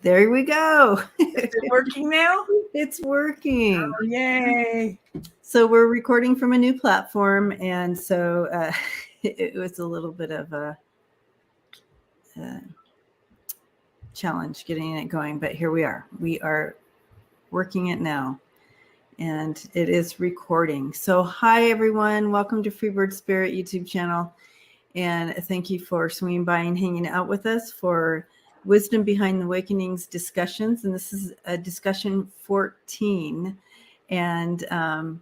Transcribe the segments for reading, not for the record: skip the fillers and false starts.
There we go. Is it working now? It's working. Oh, yay. So we're recording from a new platform, and so it was a little bit of a challenge getting it going, but here we are. We are working it now, and it is recording. So hi, everyone. Welcome to Freebird Spirit YouTube channel, and thank you for swinging by and hanging out with us for Wisdom Behind the Awakenings discussions. And this is a discussion 14. And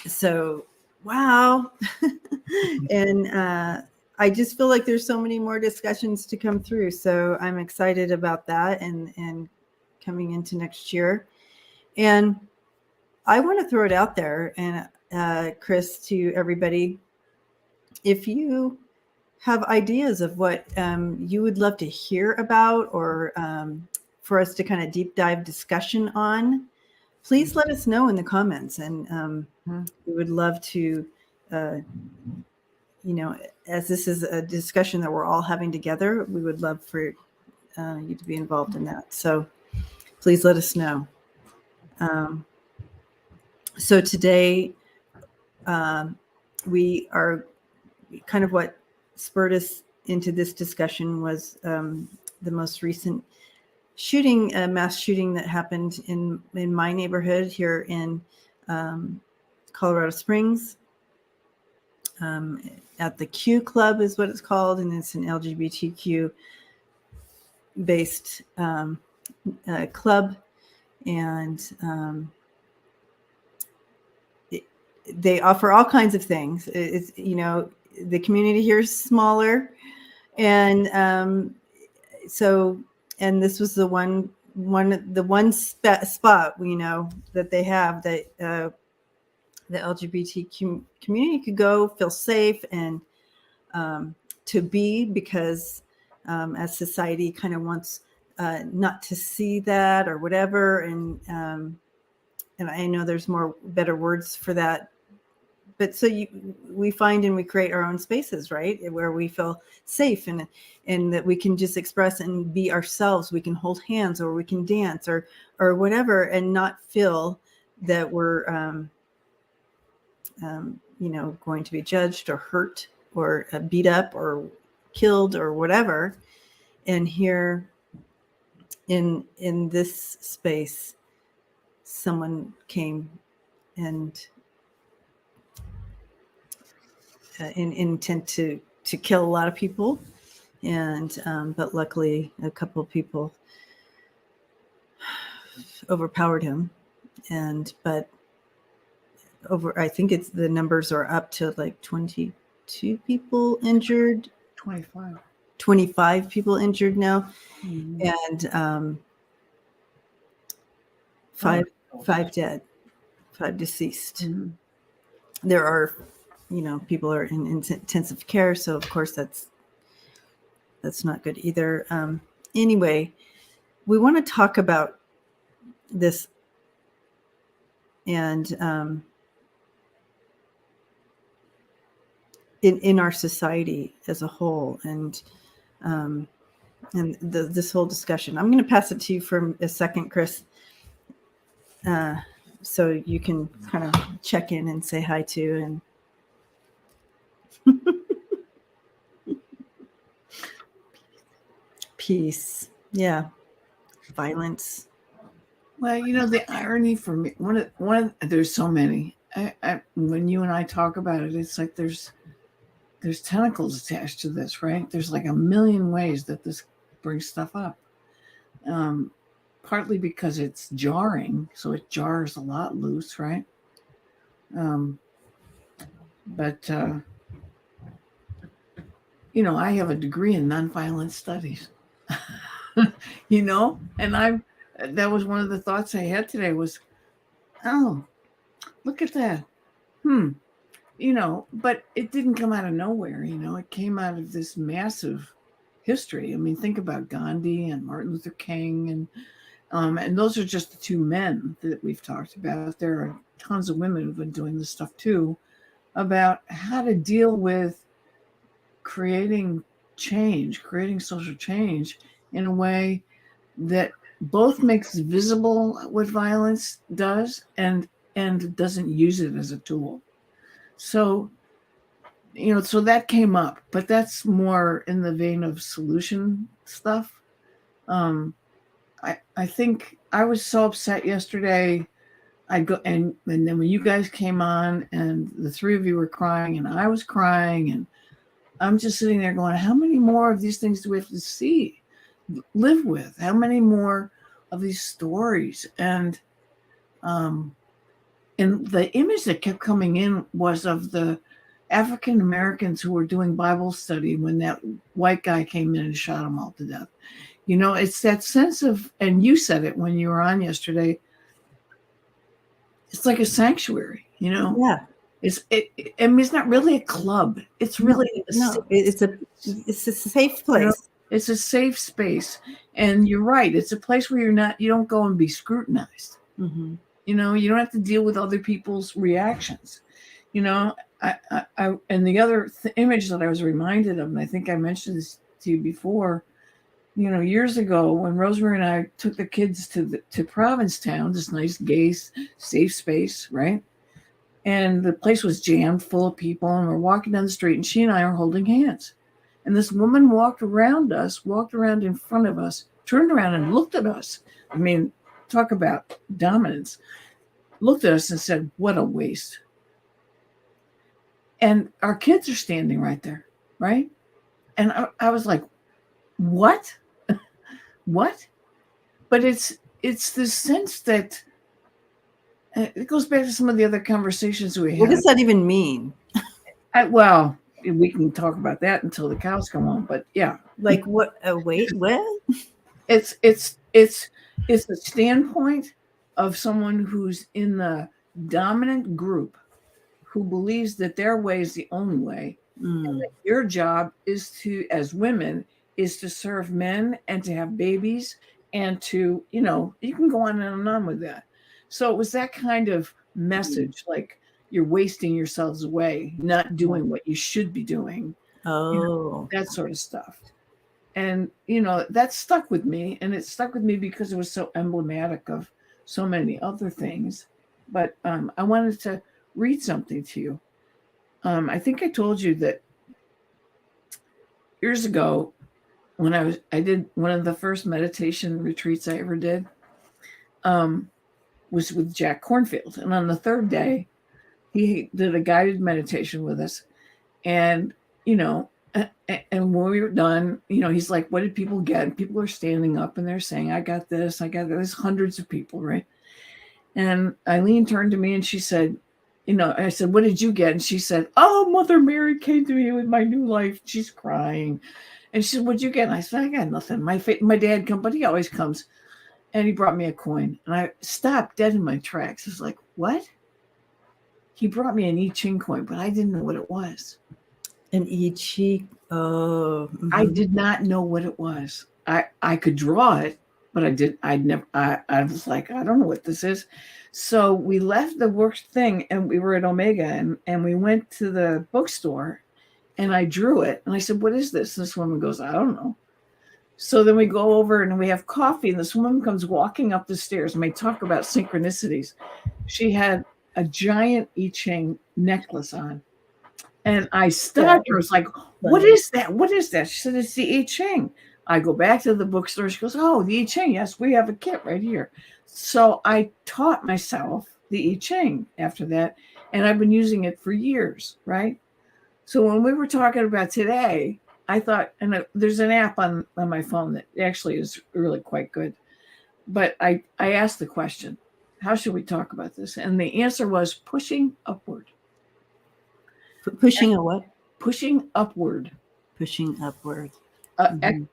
so, wow. And I just feel like there's so many more discussions to come through. So I'm excited about that and coming into next year. And I want to throw it out there, and Chrys, to everybody, if you have ideas of what you would love to hear about, or for us to kind of deep dive discussion on, please let us know in the comments. And we would love to, as this is a discussion that we're all having together, we would love for you to be involved in that. So please let us know. So today we are kind of what spurred us into this discussion was the most recent shooting, mass shooting that happened in my neighborhood here in Colorado Springs. At the Q Club is what it's called, and it's an LGBTQ based club, and they offer all kinds of things. It's, the community here is smaller, and so this was the one spot that they have that the LGBT community could go feel safe and to be, because as society kind of wants not to see that or whatever, and I know there's better words for that. But so we find and we create our own spaces, right, where we feel safe and that we can just express and be ourselves. We can hold hands, or we can dance, or whatever, and not feel that we're going to be judged or hurt or beat up or killed or whatever. And here in this space, someone came and in intent to kill a lot of people, and but luckily a couple of people overpowered him, but I think it's the numbers are up to like 22 people injured, 25 people injured now, and five dead, 5 deceased. There are people are in intensive care, so of course that's not good either. Anyway, we want to talk about this, and in our society as a whole, and this whole discussion. I'm going to pass it to you for a second, Chrys, so you can kind of check in and say hi too, and peace. Yeah. Violence. Well, the irony for me, there's so many. When you and I talk about it, it's like there's tentacles attached to this, right? There's like a million ways that this brings stuff up. Partly because it's jarring, so it jars a lot loose, right? But I have a degree in nonviolent studies. And that was one of the thoughts I had today was, oh, look at that. But it didn't come out of nowhere, it came out of this massive history. I mean, think about Gandhi and Martin Luther King, and those are just the two men that we've talked about. There are tons of women who've been doing this stuff too, about how to deal with creating social change in a way that both makes visible what violence does and doesn't use it as a tool. So, so that came up, but that's more in the vein of solution stuff. I think I was so upset yesterday. I go and then when you guys came on and the three of you were crying and I was crying, and I'm just sitting there going, how many more of these things do we have to see, live with? How many more of these stories? And the image that kept coming in was of the African Americans who were doing Bible study when that white guy came in and shot them all to death. It's that sense of, and you said it when you were on yesterday, it's like a sanctuary, Yeah. I mean, it's not really a club. It's really it's a safe place. It's a safe space. And you're right. It's a place where you don't go and be scrutinized. Mm-hmm. You don't have to deal with other people's reactions. And the other image that I was reminded of, and I think I mentioned this to you before, years ago when Rosemary and I took the kids to Provincetown, this nice, gay, safe space, right? And the place was jammed full of people, and we're walking down the street, and she and I are holding hands. And this woman walked around in front of us, turned around and looked at us. I mean, talk about dominance. Looked at us and said, "What a waste." And our kids are standing right there, right? And I was like, what? What? But it's this sense that it goes back to some of the other conversations we had. What does that even mean? Well, we can talk about that until the cows come home. But yeah, like what? Wait, what? It's the standpoint of someone who's in the dominant group who believes that their way is the only way. And that your job is as women, is to serve men and to have babies and to, you can go on and on with that. So it was that kind of message, like you're wasting yourselves away, not doing what you should be doing. That sort of stuff. And, that stuck with me. And it stuck with me because it was so emblematic of so many other things. But I wanted to read something to you. I think I told you that years ago when I did one of the first meditation retreats I ever did, was with Jack Cornfield. And on the third day, he did a guided meditation with us. And, and when we were done, he's like, what did people get? And people are standing up and they're saying, I got this. There's hundreds of people, right? And Eileen turned to me and she said, I said, what did you get? And she said, oh, Mother Mary came to me with my new life. She's crying. And she said, what'd you get? And I said, I got nothing. My dad comes, but he always comes. And he brought me a coin. And I stopped dead in my tracks. I was like, what? He brought me an I Ching coin, but I didn't know what it was. An I Ching? Oh. Mm-hmm. I did not know what it was. I could draw it, but I was like, I don't know what this is. So we left the work thing and we were at Omega and we went to the bookstore and I drew it. And I said, what is this? And this woman goes, I don't know. So then we go over and we have coffee and this woman comes walking up the stairs. And we talk about synchronicities. She had a giant I Ching necklace on. And I stopped her. I was like, what is that? What is that? She said, it's the I Ching. I go back to the bookstore. She goes, oh, the I Ching. Yes, we have a kit right here. So I taught myself the I Ching after that. And I've been using it for years, right? So when we were talking about today, I thought, and there's an app on my phone that actually is really quite good. But I asked the question, how should we talk about this? And the answer was pushing upward. Pushing a what? Pushing upward. Pushing upward.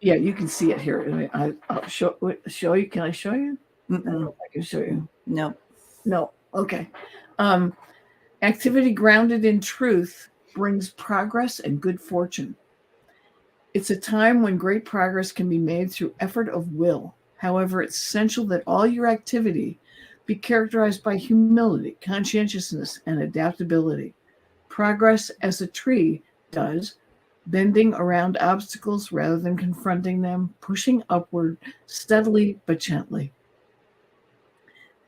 Yeah, you can see it here. I'll show you. Can I show you? I don't know if I can show you. No. Okay. Activity grounded in truth brings progress and good fortune. It's a time when great progress can be made through effort of will. However, it's essential that all your activity be characterized by humility, conscientiousness, and adaptability. Progress, as a tree does, bending around obstacles rather than confronting them, pushing upward steadily but gently.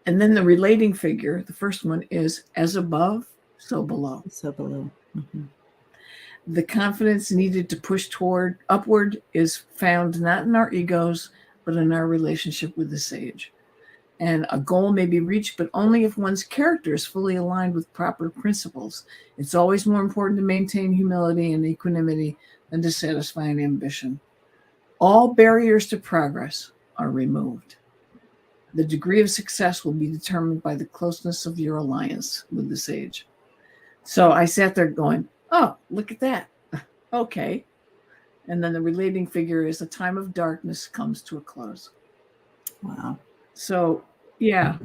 And then the relating figure, the first one is as above, so below. So below. Mm-hmm. The confidence needed to push toward upward is found not in our egos, but in our relationship with the sage. And a goal may be reached, but only if one's character is fully aligned with proper principles. It's always more important to maintain humility and equanimity than to satisfy an ambition. All barriers to progress are removed. The degree of success will be determined by the closeness of your alliance with the sage. So I sat there going, oh, look at that. Okay. And then the relating figure is a time of darkness comes to a close. Wow. So, yeah,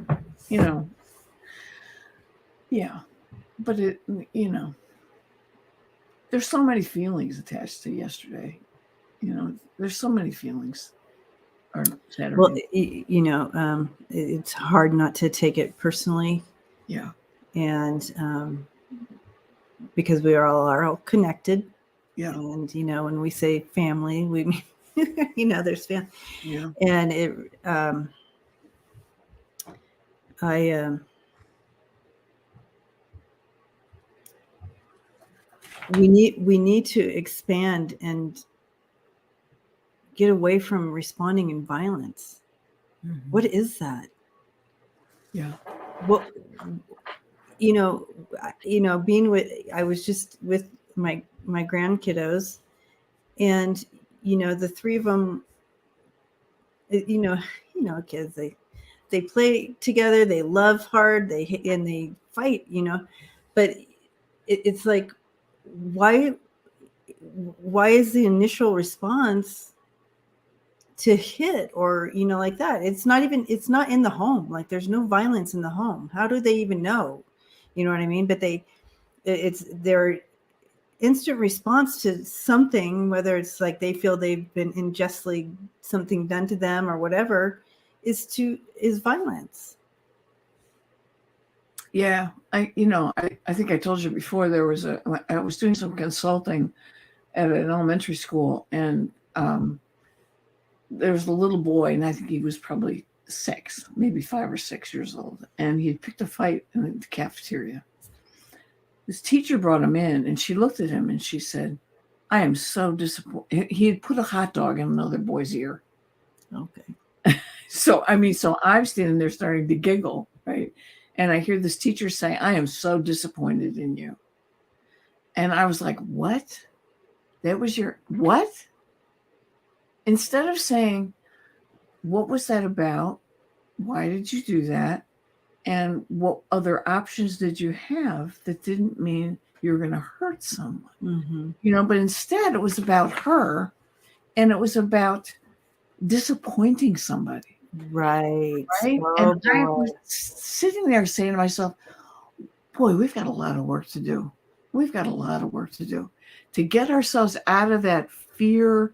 yeah. But there's so many feelings attached to yesterday. There's so many feelings. Or Saturday. Well, it's hard not to take it personally. Yeah. And because we are all connected. Yeah. And, when we say family, we mean, there's family. Yeah. And we need to expand and get away from responding in violence. Mm-hmm. What is that? Yeah. Well, I was just with my grandkiddos, and the three of them, kids, they play together, they love hard, they fight, but it's like, why is the initial response to hit or like that? It's not in the home. Like, there's no violence in the home. How do they even know? You know what I mean? But it's their instant response to something, whether it's like they feel they've been unjustly something done to them or whatever, is violence. Yeah, I think I told you before, I was doing some consulting at an elementary school, and there was a little boy, and I think he was probably 6, maybe 5 or 6 years old, and he had picked a fight in the cafeteria. His teacher brought him in, and she looked at him and she said, I am so disappointed. He had put a hot dog in another boy's ear. Okay. So I'm standing there starting to giggle, right? And I hear this teacher say, I am so disappointed in you. And I was like, what? That was your what? Instead of saying, what was that about? Why did you do that? And what other options did you have that didn't mean you were going to hurt someone? Mm-hmm. But instead it was about her, and it was about disappointing somebody. Right. Oh, and boy. I was sitting there saying to myself, boy, we've got a lot of work to do. We've got a lot of work to do to get ourselves out of that fear,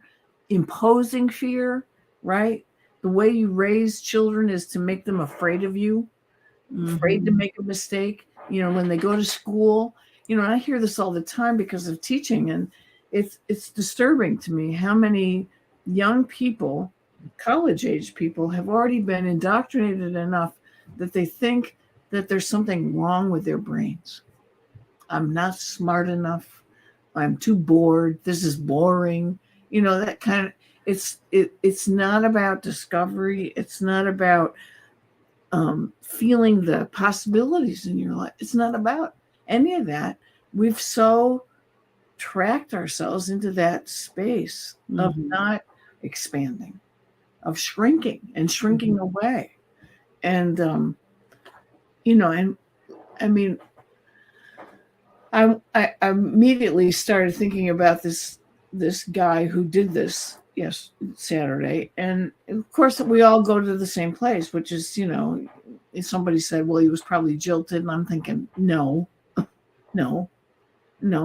imposing fear, right? The way you raise children is to make them afraid of you, afraid to make a mistake. When they go to school, and I hear this all the time because of teaching, and it's disturbing to me how many young people, college-age people, have already been indoctrinated enough that they think that there's something wrong with their brains. I'm not smart enough. I'm too bored. This is boring. That kind of, it's not about discovery. It's not about feeling the possibilities in your life. It's not about any of that. We've so tracked ourselves into that space of not expanding, of shrinking away. And, and I mean, I immediately started thinking about this guy who did this Saturday, and of course we all go to the same place, which is if somebody said, well, he was probably jilted, and I'm thinking, no,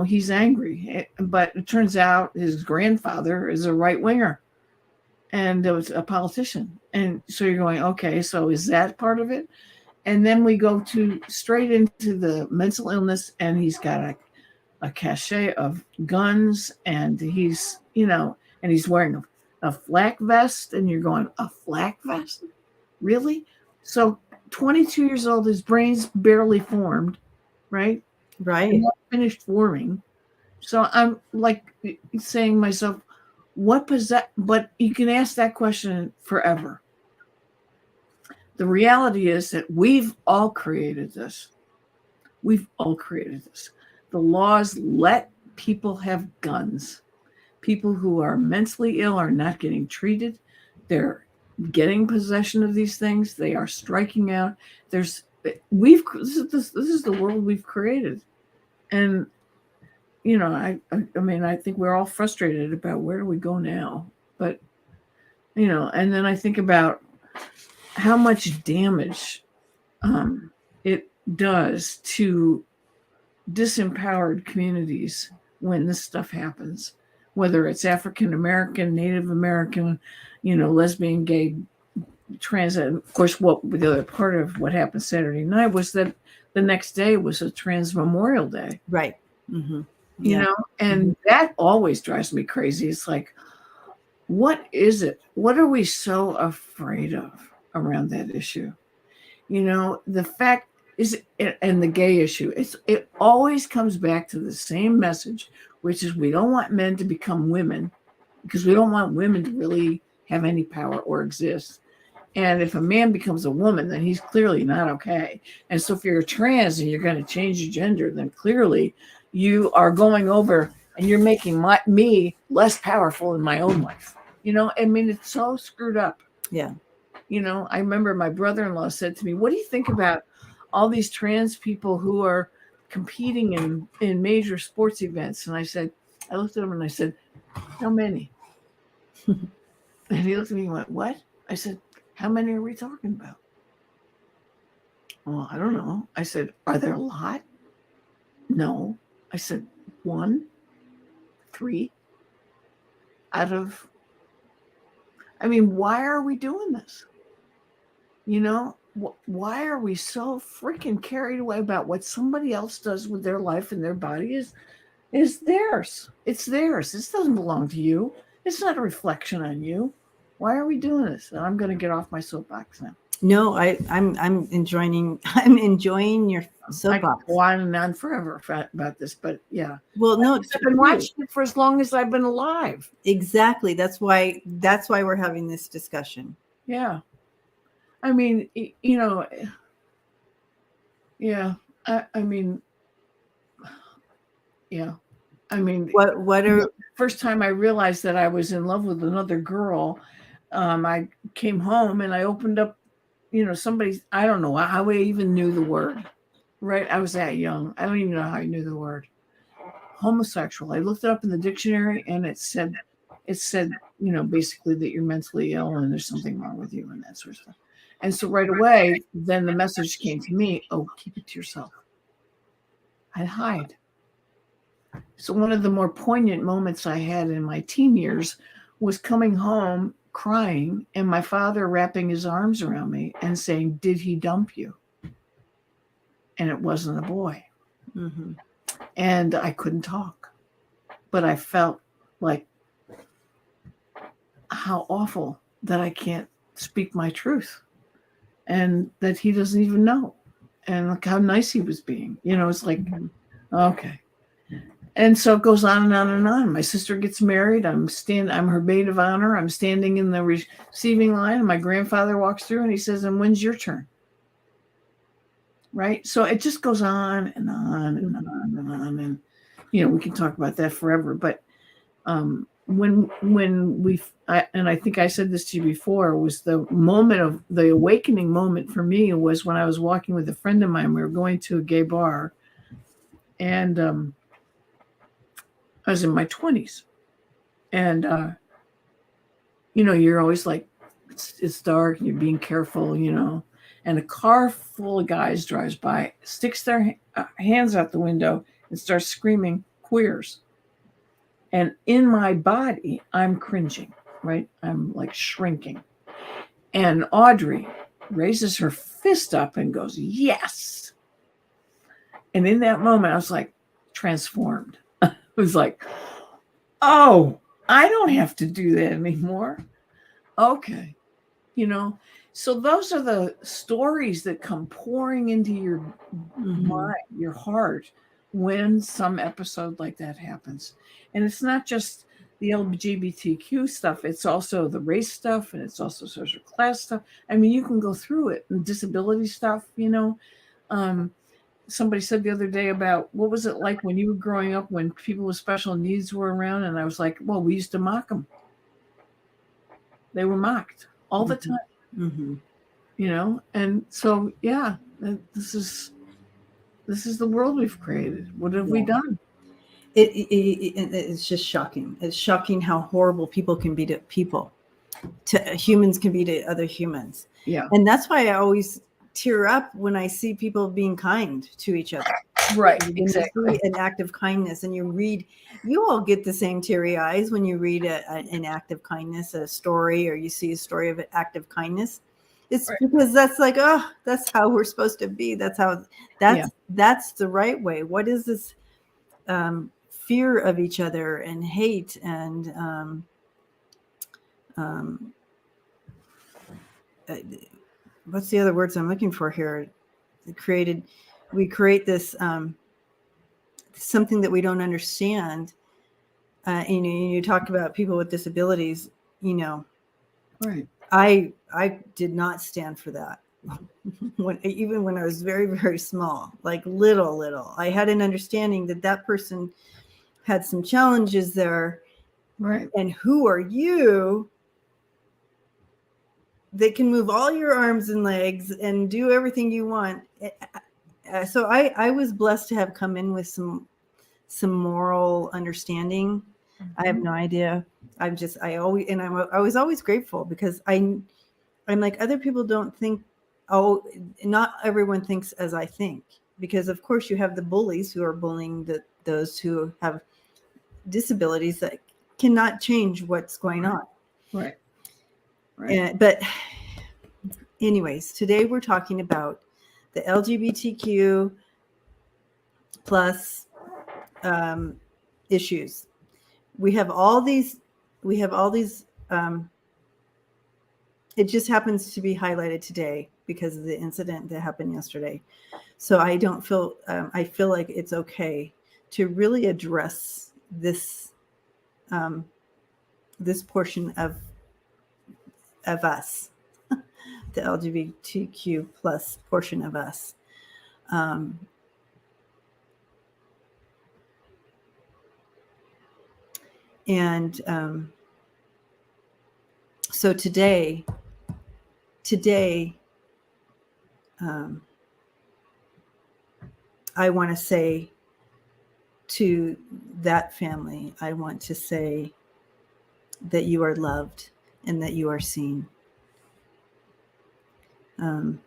he's angry. But it turns out his grandfather is a right winger, and it was a politician, and so you're going, okay, so is that part of it? And then we go straight into the mental illness, and he's got a cachet of guns, and he's, and he's wearing a flak vest, and you're going, a flak vest? Really? So 22 years old, his brain's barely formed, right? Right. Not finished forming. So I'm like saying to myself, what possess? But you can ask that question forever. The reality is that we've all created this. We've all created this. The laws let people have guns. People who are mentally ill are not getting treated. They're getting possession of these things. They are striking out. This is the world we've created. And I mean, I think we're all frustrated about where do we go now. But and then I think about how much damage it does to disempowered communities when this stuff happens, whether it's African American, Native American, lesbian, gay, trans. And of course, what the other part of what happened Saturday night was that the next day was a Trans Memorial Day. Right. Mm-hmm. And that always drives me crazy. It's like, what is it? What are we so afraid of around that issue? The fact is, and the gay issue, it always comes back to the same message, which is we don't want men to become women because we don't want women to really have any power or exist. And if a man becomes a woman, then he's clearly not okay. And so if you're trans and you're going to change your gender, then clearly you are going over and you're making me less powerful in my own life. I mean, it's so screwed up. Yeah. I remember my brother-in-law said to me, what do you think about all these trans people who are competing in major sports events? And I looked at him and I said, how many? And he looked at me and went, what? I said, how many are we talking about? Well, I don't know. I said, are there a lot? No. I said, 1, 3 out of, I mean, why are we doing this? Why are we so freaking carried away about what somebody else does with their life and their body is theirs. It's theirs. This doesn't belong to you. It's not a reflection on you. Why are we doing this? And I'm going to get off my soapbox now. No, I'm enjoying your soapbox. I could go on and on forever about this, but yeah. Well, no, I've been watching it for as long as I've been alive. Exactly. That's why we're having this discussion. Yeah. I mean, yeah. I mean, yeah. I mean, what are first time I realized that I was in love with another girl, I came home and I opened up, somebody, I don't know how I even knew the word, right? I was that young. I don't even know how I knew the word. Homosexual. I looked it up in the dictionary and it said, basically that you're mentally ill and there's something wrong with you and that sort of stuff. And so right away, then the message came to me, oh, keep it to yourself. I'd hide. So one of the more poignant moments I had in my teen years was coming home crying and my father wrapping his arms around me and saying, did he dump you? And it wasn't a boy. Mm-hmm. And I couldn't talk. But I felt like how awful that I can't speak my truth and that he doesn't even know. And look how nice he was being. It's like, okay. And so it goes on and on and on. My sister gets married. I'm her maid of honor. I'm standing in the receiving line, and my grandfather walks through, and he says, "And when's your turn?" Right. So it just goes on and on and on and on, and we can talk about that forever. But when I think I said this to you before, was the moment of the awakening moment for me was when I was walking with a friend of mine. We were going to a gay bar, and I was in my 20s, and you're always like, it's dark and you're being careful, and a car full of guys drives by, sticks their hands out the window and starts screaming queers. And in my body, I'm cringing, right? I'm like shrinking. And Audrey raises her fist up and goes, yes. And in that moment, I was like, transformed. It was like, oh, I don't have to do that anymore. Okay. So those are the stories that come pouring into your mind, your heart, when some episode like that happens. And it's not just the LGBTQ stuff, it's also the race stuff, and it's also social class stuff. I mean, you can go through it, and disability stuff. Somebody said the other day about what was it like when you were growing up when people with special needs were around, and I was like, well, we used to mock them. They were mocked all the time. And so this is the world we've created. What have we done? It's just shocking. It's shocking how horrible people can be to people, humans can be to other humans. Yeah. And that's why I always tear up when I see people being kind to each other. Right. When Exactly. you see an act of kindness, and you all get the same teary eyes when you read an act of kindness, a story, or you see a story of an act of kindness. It's right. Because that's like, oh, that's how we're supposed to be. That's the right way. What is this fear of each other and hate and what's the other words I'm looking for here? We create this something that we don't understand. You talk about people with disabilities. Right. I did not stand for that. Even when I was very, very small, like little, I had an understanding that person had some challenges there. Right. And who are you? They can move all your arms and legs and do everything you want. So I was blessed to have come in with some moral understanding. I have no idea. I was always grateful, because I'm like, other people don't think, not everyone thinks as I think, because of course you have the bullies who are bullying those who have disabilities that cannot change what's going on. Right. But anyways, today we're talking about the LGBTQ plus issues. We have all these. It just happens to be highlighted today because of the incident that happened yesterday. So I don't feel. I feel like it's okay to really address this this portion of us, the LGBTQ plus portion of us. So today, I want to say to that family, I want to say that you are loved and that you are seen. To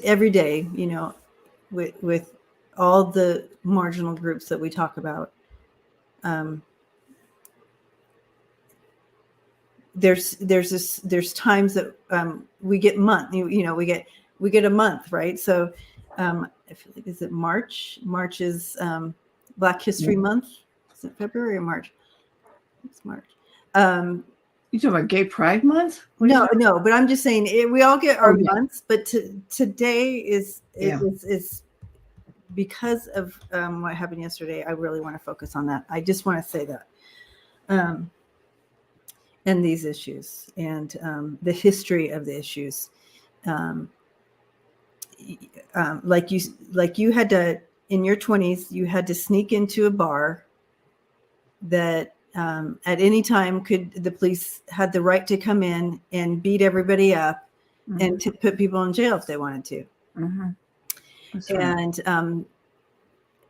every day, with all the marginal groups that we talk about, there's times that we get we get a month, right? So I feel like, is it March? March is Black History Month. Is it February or March? It's March. You talking about Gay Pride Month? No, but I'm just saying we all get our months, but today is because of what happened yesterday. I really want to focus on that. I just want to say that. And these issues and the history of the issues. Like you had to, in your 20s, you had to sneak into a bar that at any time the police had the right to come in and beat everybody up and to put people in jail if they wanted to. Right. And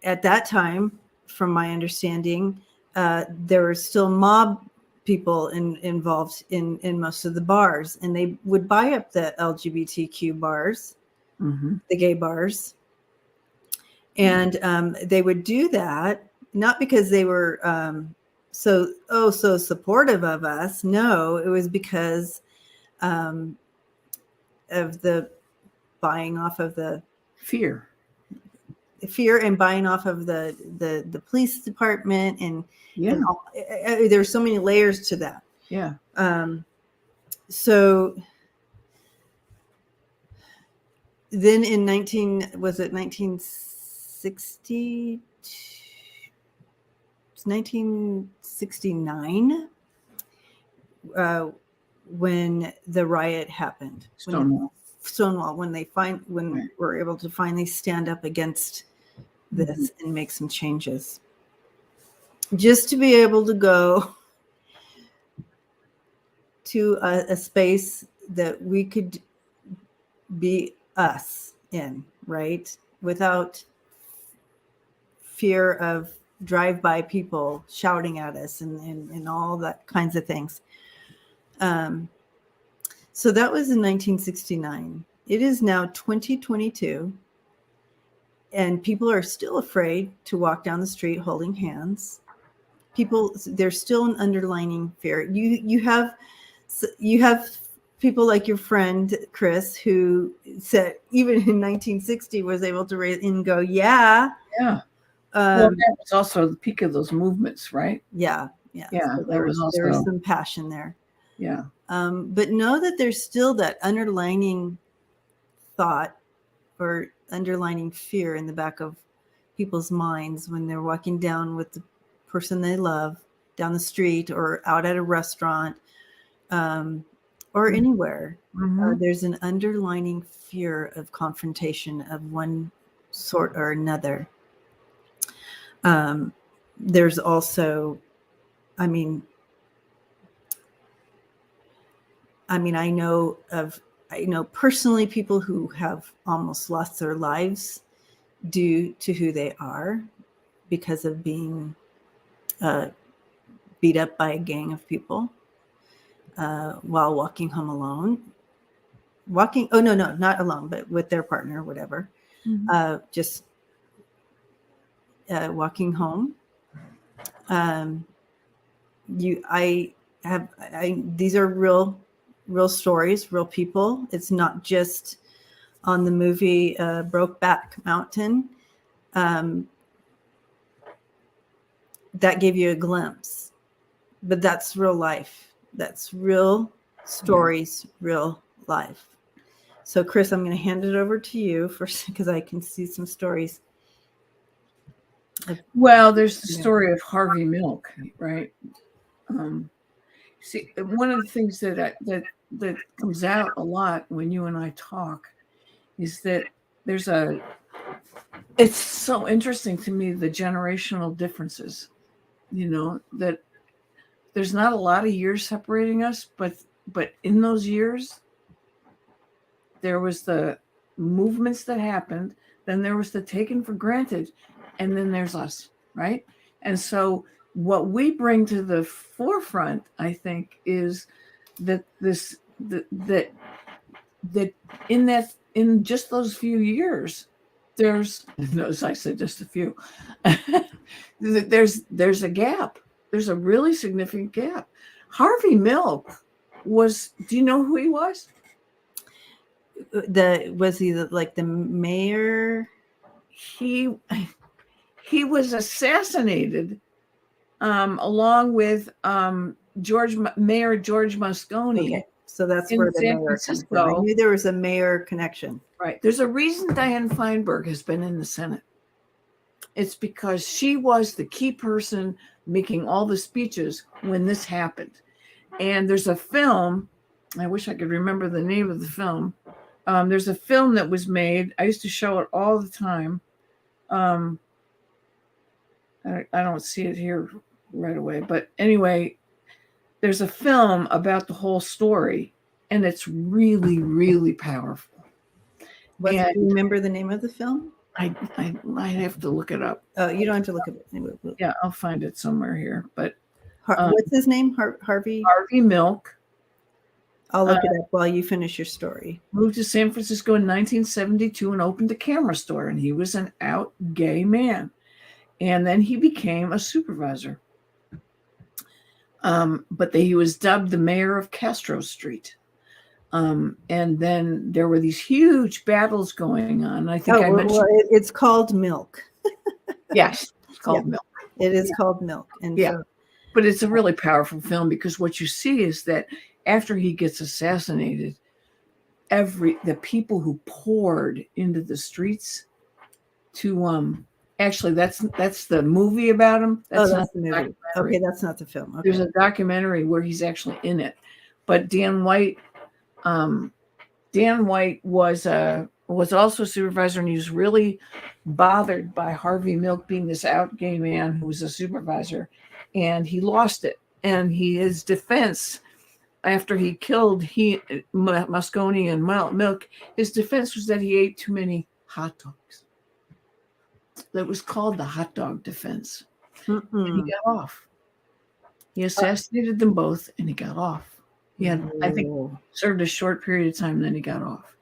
at that time, from my understanding, there were still mob people involved in most of the bars, and they would buy up the LGBTQ bars, the gay bars, and they would do that not because they were so supportive of us. No, it was because of the buying off of the fear. fear and buying off of the police department and all, there's so many layers to that. Yeah. So then in 1960? It's 1969 when the riot happened. Stonewall, when we're able to finally stand up against this and make some changes. Just to be able to go to a space that we could be us in, right? Without fear of drive-by people shouting at us and all that kinds of things. So that was in 1969. It is now 2022, and people are still afraid to walk down the street holding hands. There's still an underlying fear. You have people like your friend Chrys, who said even in 1960 was able to raise and go, yeah. Well, that was also the peak of those movements, right? Yeah. So there was some passion there. Yeah. But know that there's still that underlining thought or underlining fear in the back of people's minds when they're walking down with the person they love down the street or out at a restaurant or anywhere. There's an underlining fear of confrontation of one sort or another. There's also, I know personally people who have almost lost their lives due to who they are because of being beat up by a gang of people while walking home alone. Not alone, but with their partner or whatever. Just walking home. These are real stories, real people. It's not just on the movie Brokeback Mountain. That gave you a glimpse, but that's real life. That's real stories, real life. So Chrys, I'm going to hand it over to you first because I can see some stories. Well, there's the story of Harvey Milk, right? See, one of the things that comes out a lot when you and I talk is that it's so interesting to me, the generational differences, that there's not a lot of years separating us, but in those years, there was the movements that happened, then there was the taken for granted, and then there's us, right? And so what we bring to the forefront, I think, is that in just those few years, there's, as I said, just a few, there's a gap. There's a really significant gap. Harvey Milk do you know who he was? Was he like the mayor? He was assassinated along with Mayor George Moscone. Okay. So that's where the San mayor Francisco. comes from. I knew there was a mayor connection. Right. There's a reason Diane Feinberg has been in the Senate. It's because she was the key person making all the speeches when this happened. And there's a film, I wish I could remember the name of the film. There's a film that was made. I used to show it all the time. I don't see it here right away. But anyway, there's a film about the whole story, and it's really, really powerful. Do you remember the name of the film? I might have to look it up. Oh, you don't have to look at it. Anyway, yeah, I'll find it somewhere here. But what's his name? Harvey Milk. I'll look it up while you finish your story. Moved to San Francisco in 1972 and opened a camera store, and he was an out gay man. And then he became a supervisor. But he was dubbed the mayor of Castro Street. And then there were these huge battles going on. I think I mentioned. Well, it's called Milk. Yes, it's called Milk. It is called Milk. And Yeah. so, But it's a really powerful film because what you see is that after he gets assassinated, the people who poured into the streets to actually that's the movie about him. That's that's the movie. Okay, that's not the film. Okay. There's a documentary where he's actually in it. But Dan White was also a supervisor, and he was really bothered by Harvey Milk being this out gay man who was a supervisor, and he lost it. And his defense, after he killed Moscone and Milk, his defense was that he ate too many hot dogs. That was called the hot dog defense. And he got off. He assassinated them both, and he got off. He had, I think, served a short period of time, and then he got off.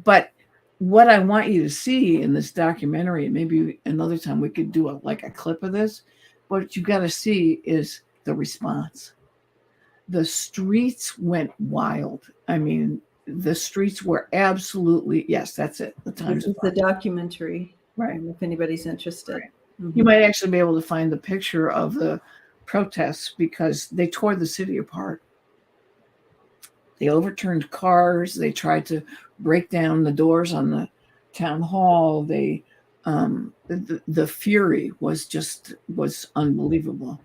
But what I want you to see in this documentary, and maybe another time we could do a clip of this, what you got to see is the response. The streets went wild. I mean, the streets were absolutely, yes, that's it. The Times. It's the documentary, right? If anybody's interested, right. You might actually be able to find the picture of the protests because they tore the city apart. They overturned cars. They tried to break down the doors on the town hall. They, the fury was unbelievable,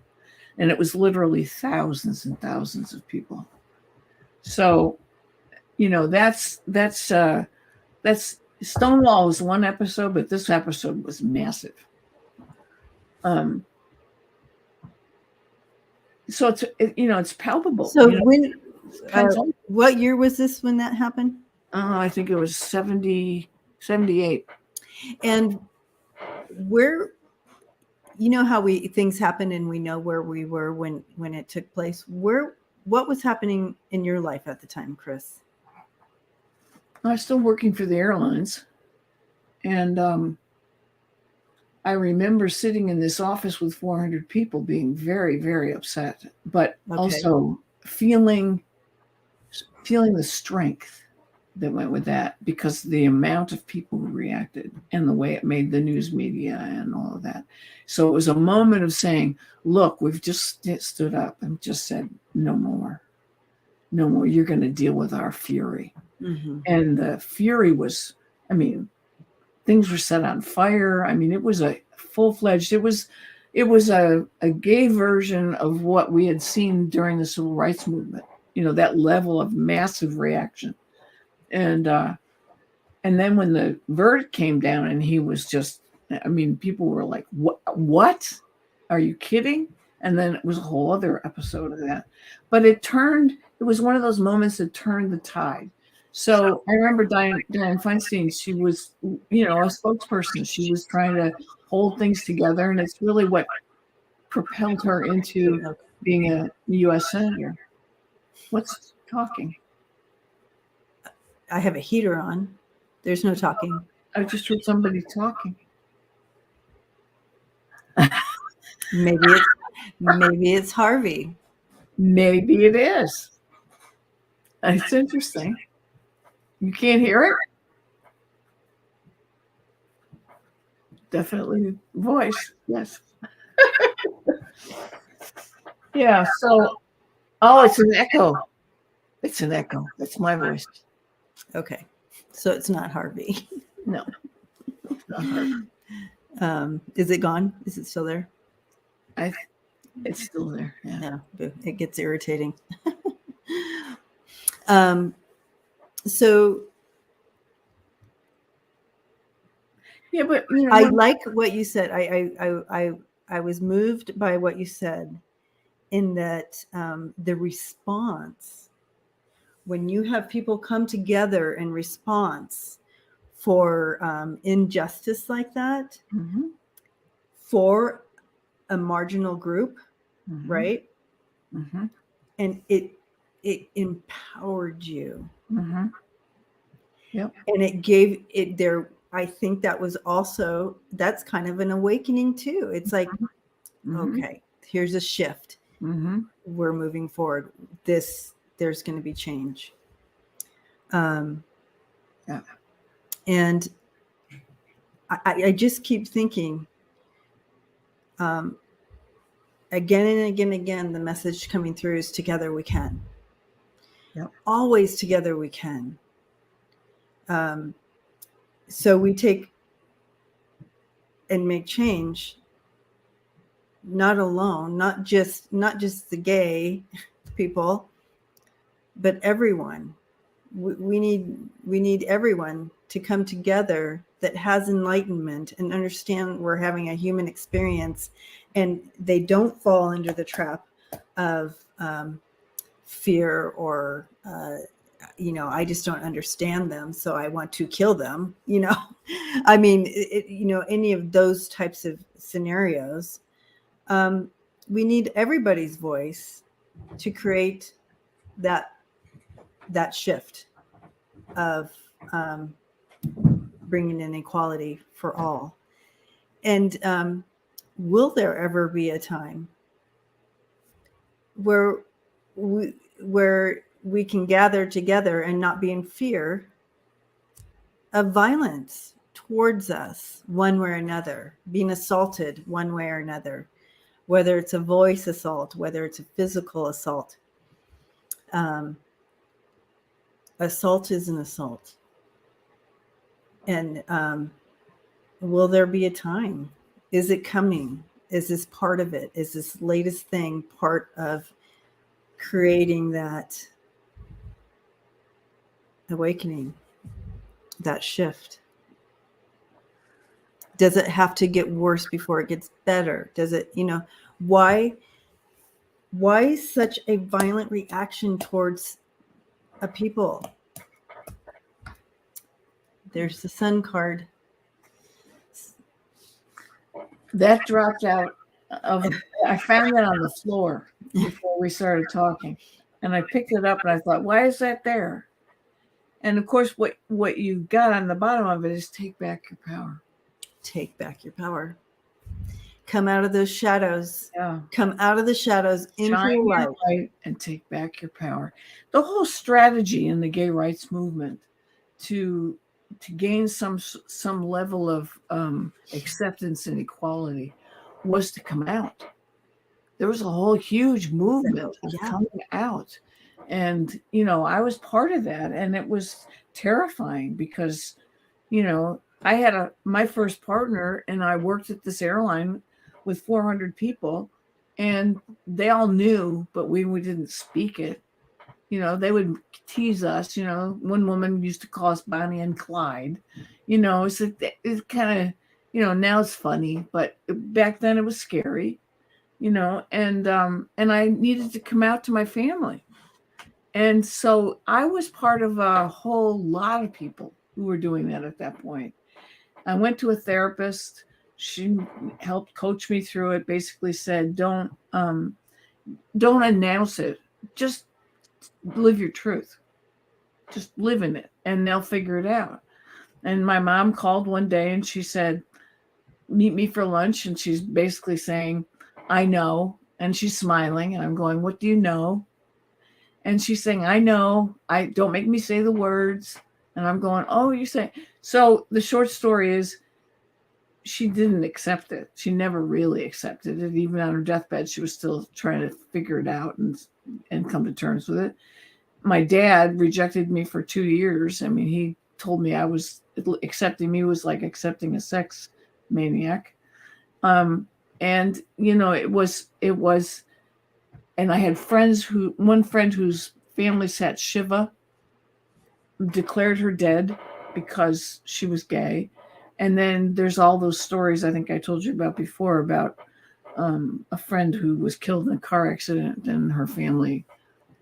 and it was literally thousands and thousands of people. So, that's Stonewall was one episode, but this episode was massive. So it's palpable. So what year was this when that happened? I think it was 78. And where, how things happen and we know where we were when it took place. What was happening in your life at the time, Chrys? I was still working for the airlines, and I remember sitting in this office with 400 people being very, very upset, but also feeling the strength that went with that because the amount of people who reacted and the way it made the news media and all of that. So it was a moment of saying, look, we've just stood up and just said, no more. You're going to deal with our fury. Mm-hmm. And the fury was, things were set on fire. It was a full-fledged, it was a gay version of what we had seen during the civil rights movement, that level of massive reaction. And then when the verdict came down and he was just, people were like, what? Are you kidding? And then it was a whole other episode of that. But it was one of those moments that turned the tide. So I remember Dianne Feinstein, she was, a spokesperson. She was trying to hold things together, and it's really what propelled her into being a U.S. Senator. What's talking? I have a heater on. There's no talking. I just heard somebody talking. Maybe it's Harvey. Maybe it is. It's interesting. You can't hear it? Definitely voice. Yes. Yeah. So, it's an echo. It's an echo. That's my voice. Okay. So it's not Harvey. No. It's not Harvey. Is it gone? Is it still there? It's still there. Yeah. No, it gets irritating. So yeah, but I like what you said. I was moved by what you said in that the response when you have people come together in response for injustice like that, mm-hmm. for a marginal group, mm-hmm. right? Mm-hmm. And it empowered you. Mm-hmm. Yep. And it gave it there. I think that was also, that's kind of an awakening too. It's like, mm-hmm. okay, here's a shift. Mm-hmm. We're moving forward. There's going to be change. Yeah. And I just keep thinking, again and again and again, the message coming through is together we can. Yep. Always together we can. So we take and make change, not alone, not just the gay people, but everyone. We need everyone to come together that has enlightenment and understand we're having a human experience, and they don't fall under the trap of fear or I just don't understand them, so I want to kill them. I mean, any of those types of scenarios. We need everybody's voice to create that shift of bringing in equality for all. And will there ever be a time where we can gather together and not be in fear of violence towards us one way or another, being assaulted one way or another, whether it's a voice assault, whether it's a physical assault? Assault is an assault. And will there be a time? Is it coming? Is this part of it? Is this latest thing part of creating that awakening, that shift? Does it have to get worse before it gets better? Does it, why such a violent reaction towards a people? There's the Sun card. That dropped out of, I found that on the floor before we started talking. And I picked it up and I thought, why is that there? And of course, what you got on the bottom of it is take back your power. Take back your power. Come out of those shadows. Yeah. Come out of the shadows into Shine light. your light and take back your power. The whole strategy in the gay rights movement to gain some level of acceptance and equality was to come out. There was a whole huge movement of coming out. And, I was part of that. And it was terrifying because, I had my first partner and I worked at this airline with 400 people and they all knew, but we didn't speak it. They would tease us. One woman used to call us Bonnie and Clyde. So it's kind of, now it's funny, but back then it was scary. And I needed to come out to my family. And so I was part of a whole lot of people who were doing that at that point. I went to a therapist. She helped coach me through it. Basically said, don't announce it. Just live your truth. Just live in it and they'll figure it out. And my mom called one day and she said, meet me for lunch. And she's basically saying, I know. And she's smiling and I'm going, what do you know? And she's saying, I know. I don't make me say the words. And I'm going, oh, you say. So the short story is she didn't accept it. She never really accepted it. Even on her deathbed, she was still trying to figure it out and come to terms with it. My dad rejected me for 2 years. I mean, he told me accepting me was like accepting a sex maniac. And, it was, and I had one friend whose family sat Shiva, declared her dead because she was gay. And then there's all those stories I think I told you about before about a friend who was killed in a car accident and her family,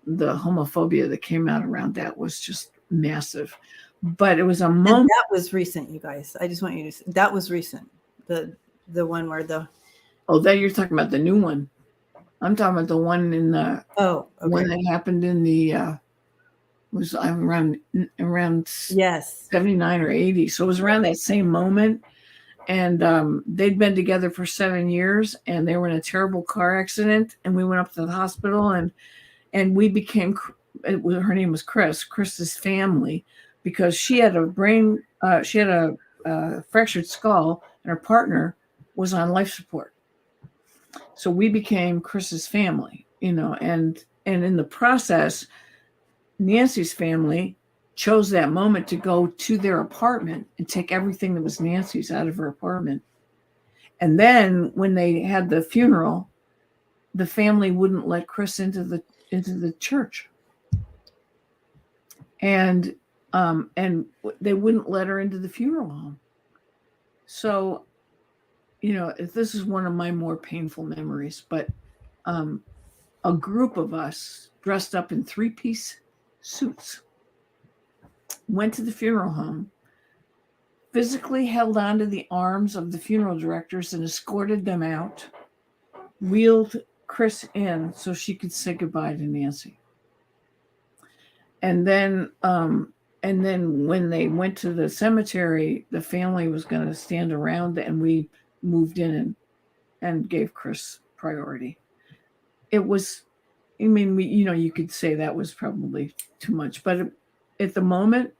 the homophobia that came out around that was just massive. But it was a moment. And that was recent, you guys. I just want you to say that was recent. The one where that you're talking about the new one. I'm talking about the one in the one that happened in the was around yes 79 or 80. So it was around that same moment. And they'd been together for 7 years and they were in a terrible car accident. And we went up to the hospital and we became her name was Chris's family, because she had a fractured skull, and her partner was on life support. So we became Chris's family, and in the process, Nancy's family chose that moment to go to their apartment and take everything that was Nancy's out of her apartment. And then when they had the funeral, the family wouldn't let Chrys into the church. And they wouldn't let her into the funeral home. So, this is one of my more painful memories, but a group of us dressed up in 3-piece suits went to the funeral home, physically held onto the arms of the funeral directors and escorted them out, wheeled Chrys in so she could say goodbye to Nancy. And then when they went to the cemetery, the family was going to stand around, and we moved in and gave Chrys priority. It was, you could say that was probably too much, but at the moment,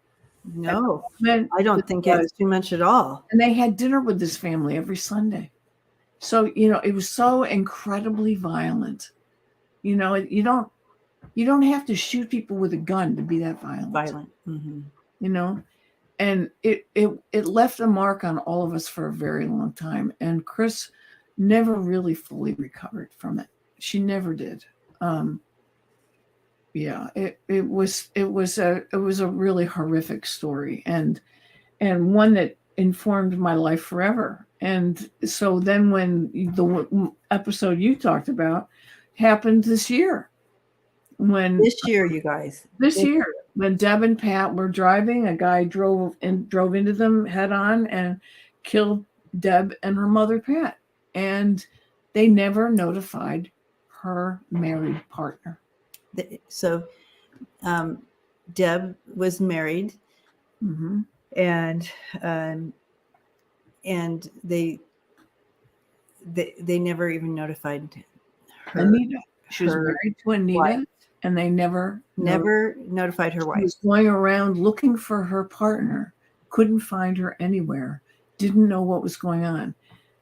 No, I don't think it was too much at all. And they had dinner with this family every Sunday. So, it was so incredibly violent. You don't have to shoot people with a gun to be that violent. Mm-hmm. And it left a mark on all of us for a very long time. And Chrys never really fully recovered from it. She never did. It was a really horrific story, and one that informed my life forever. And so then when the episode you talked about happened this year, you guys, when Deb and Pat were driving, a guy drove into them head on and killed Deb and her mother, Pat, and they never notified her married partner. So Deb was married, mm-hmm. and they never even notified her. Anita. She was married to Anita, wife. And they never notified her wife. She was going around looking for her partner, couldn't find her anywhere, didn't know what was going on,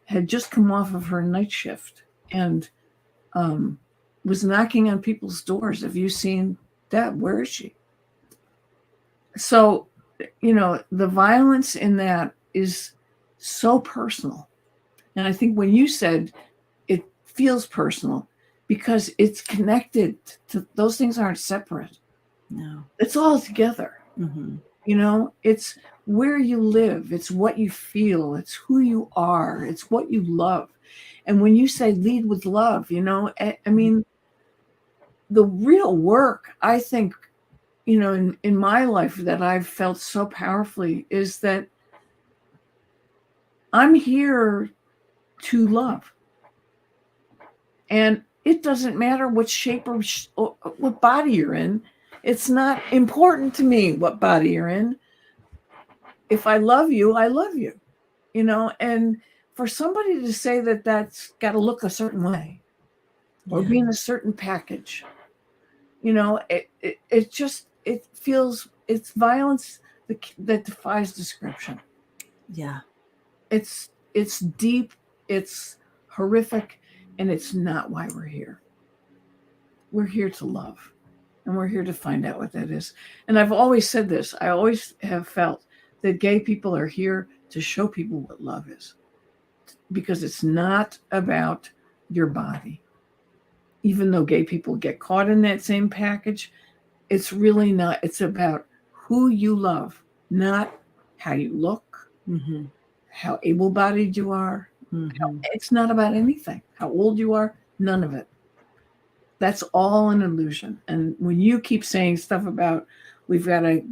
had just come off of her night shift, and was knocking on people's doors. Have you seen Deb? Where is she? So, the violence in that is so personal. And I think when you said it feels personal, because it's connected to, those things aren't separate. No. It's all together. Mm-hmm. It's where you live. It's what you feel. It's who you are. It's what you love. And when you say lead with love, I mean, the real work, I think, in my life that I've felt so powerfully is that I'm here to love. And it doesn't matter what shape or what body you're in. It's not important to me what body you're in. If I love you, I love you. And for somebody to say that that's got to look a certain way or be in a certain package, it feels, it's violence that defies description. Yeah. It's deep, it's horrific, and it's not why we're here. We're here to love, and we're here to find out what that is. And I've always said this. I always have felt that gay people are here to show people what love is, because it's not about your body. Even though gay people get caught in that same package, it's really not. It's about who you love, not how you look, mm-hmm. how able-bodied you are. Mm-hmm. It's not about anything. How old you are, none of it. That's all an illusion. And when you keep saying stuff about we've got to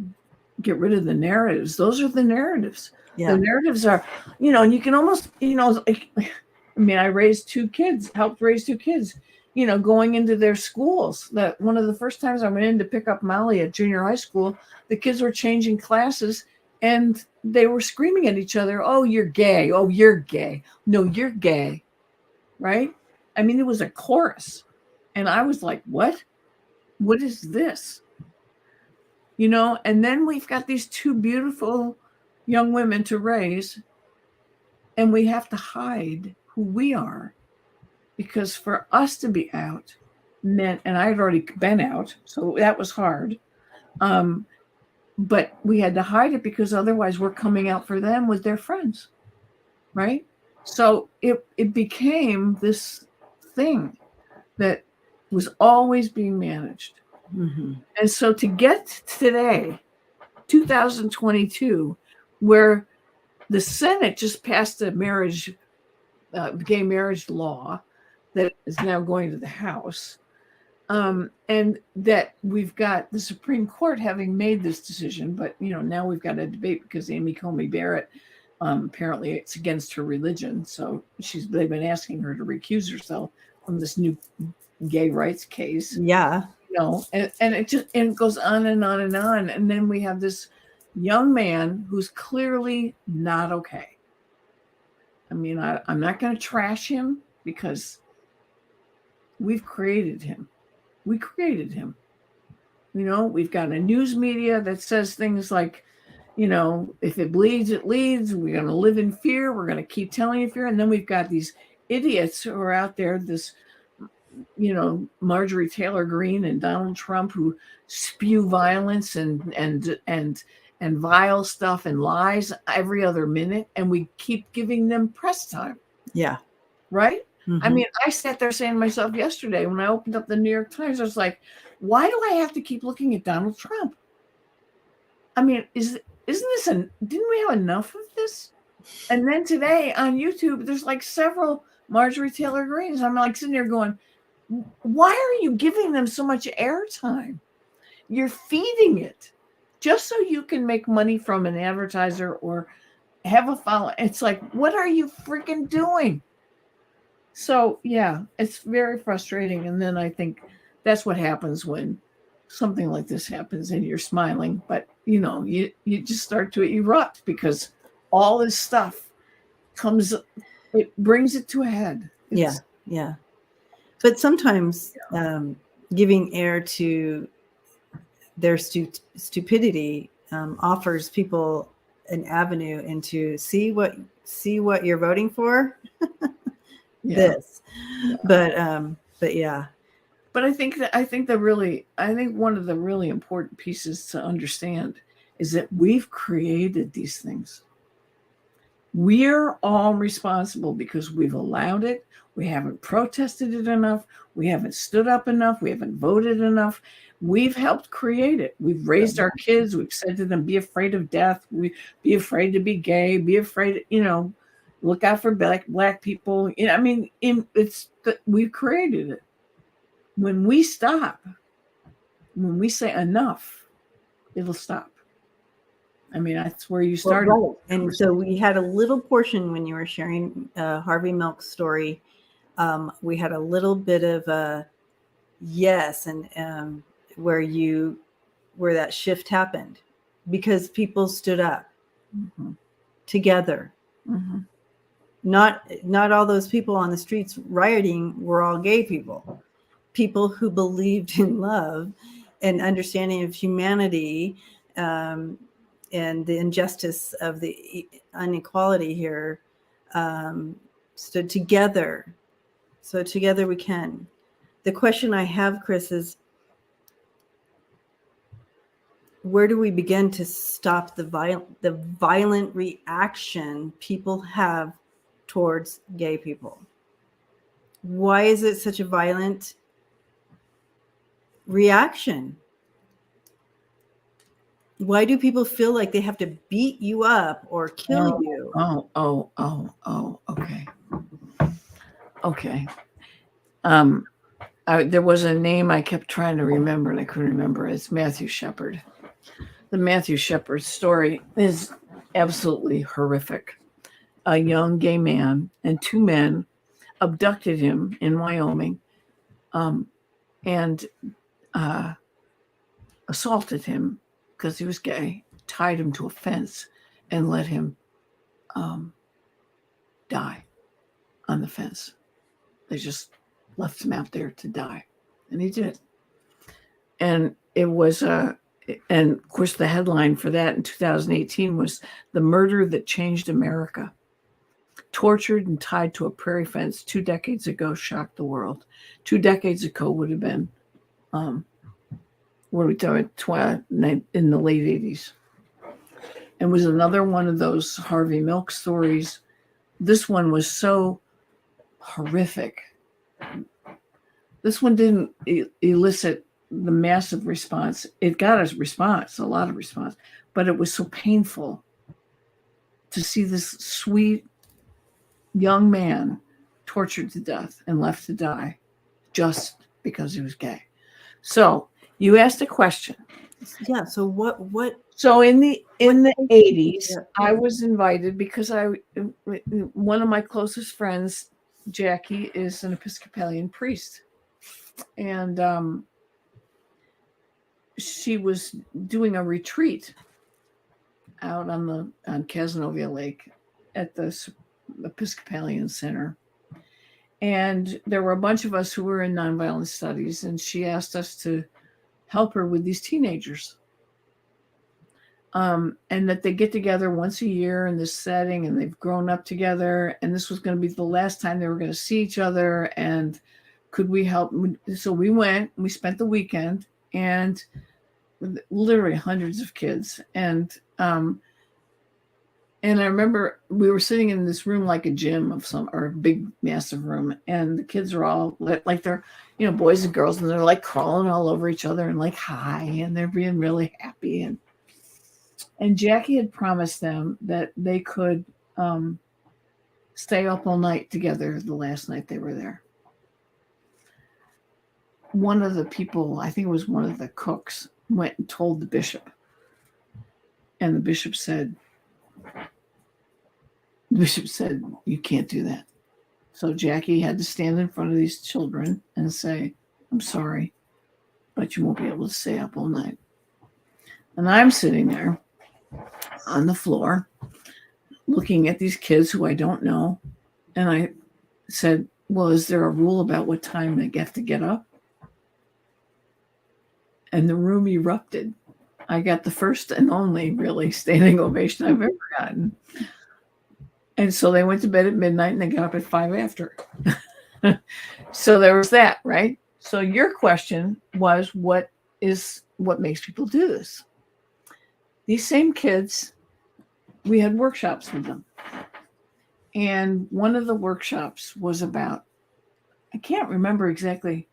get rid of the narratives, those are the narratives. Yeah. The narratives are, and you can almost, I raised 2 kids, helped raise 2 kids, going into their schools. That one of the first times I went in to pick up Molly at junior high school, the kids were changing classes and they were screaming at each other, "Oh, you're gay. Oh, you're gay. No, you're gay." Right? I mean, it was a chorus. And I was like, what? What is this? and then we've got these two beautiful young women to raise, and we have to hide who we are, because for us to be out meant, and I had already been out, so that was hard. But we had to hide it because otherwise we're coming out for them with their friends, right? So it became this thing that was always being managed. Mm-hmm. And so to get today, 2022, where the Senate just passed a gay marriage law that is now going to the House, and that we've got the Supreme Court having made this decision, but now we've got a debate because Amy Coney Barrett, apparently it's against her religion, so they've been asking her to recuse herself from this new gay rights case. Yeah. And it goes on and on and on, and then we have this young man who's clearly not okay. I mean, I'm not going to trash him because we've created him. We created him. We've got a news media that says things like, if it bleeds, it leads. We're going to live in fear. We're going to keep telling you fear. And then we've got these idiots who are out there, this, Marjorie Taylor Greene and Donald Trump, who spew violence and vile stuff and lies every other minute. And we keep giving them press time. Yeah. Right? Mm-hmm. I mean, I sat there saying to myself yesterday when I opened up the New York Times, I was like, why do I have to keep looking at Donald Trump? I mean, didn't we have enough of this? And then today on YouTube, there's like several Marjorie Taylor Greenes. I'm like sitting there going, why are you giving them so much airtime? You're feeding it just so you can make money from an advertiser or have a follow. It's like, what are you freaking doing? So, yeah, it's very frustrating. And then I think that's what happens when something like this happens and you're smiling. But, you just start to erupt because all this stuff it brings it to a head. Yeah. But sometimes giving air to their stupidity offers people an avenue into see what you're voting for. This, but yeah. But I think one of the really important pieces to understand is that we've created these things. We're all responsible because we've allowed it. We haven't protested it enough. We haven't stood up enough. We haven't voted enough. We've helped create it. We've raised our kids. We've said to them, be afraid of death. Be afraid to be gay. Be afraid, look out for black people. I mean, we've created it. When we stop, when we say enough, it'll stop. I mean, that's where you started. Well, right. And so we had a little portion when you were sharing Harvey Milk's story. We had a little bit of a yes, and where that shift happened because people stood up together. Mm-hmm. Not all those people on the streets rioting were all gay people. People who believed in love and understanding of humanity and the injustice of the inequality here stood together. So together we can. The question I have, Chrys, is where do we begin to stop the violent reaction people have towards gay people? Why is it such a violent reaction? Why do people feel like they have to beat you up or kill you? Okay. There was a name I kept trying to remember and I couldn't remember. It's Matthew Shepard. The Matthew Shepard story is absolutely horrific. A young gay man and two men abducted him in Wyoming and assaulted him because he was gay, tied him to a fence, and let him die on the fence. They just left him out there to die. And he did. And it was and of course, the headline for that in 2018 was "The Murder That Changed America." Tortured and tied to a prairie fence 2 decades ago shocked the world. 2 decades ago would have been, what are we talking about, in the late 80s. And was another one of those Harvey Milk stories. This one was so horrific. This one didn't elicit the massive response. It got a response, a lot of response, but it was so painful to see this sweet young man tortured to death and left to die just because he was gay. So you asked a question. Yeah. So what? So in the 80s, Yeah. I was invited because one of my closest friends, Jackie, is an Episcopalian priest, and she was doing a retreat out on Casanova Lake at the Episcopalian Center. And there were a bunch of us who were in nonviolent studies, and she asked us to help her with these teenagers. And that they get together once a year in this setting, and they've grown up together, and this was going to be the last time they were going to see each other, and could we help? So we went, we spent the weekend, and literally hundreds of kids. And I remember we were sitting in this room like a gym or a big, massive room. And the kids are all like they're, boys and girls, and they're like crawling all over each other and like, hi, and they're being really happy. And Jackie had promised them that they could stay up all night together the last night they were there. One of the people, I think it was one of the cooks, went and told the bishop. And the bishop said, you can't do that. So Jackie had to stand in front of these children and say, I'm sorry, but you won't be able to stay up all night. And I'm sitting there on the floor looking at these kids who I don't know. And I said, well, is there a rule about what time they have to get up? And the room erupted. I got the first and only really standing ovation I've ever gotten. And so they went to bed at midnight and they got up at 5 after. So there was that, right? So your question was, what makes people do this? These same kids, we had workshops with them. And one of the workshops was about, I can't remember exactly.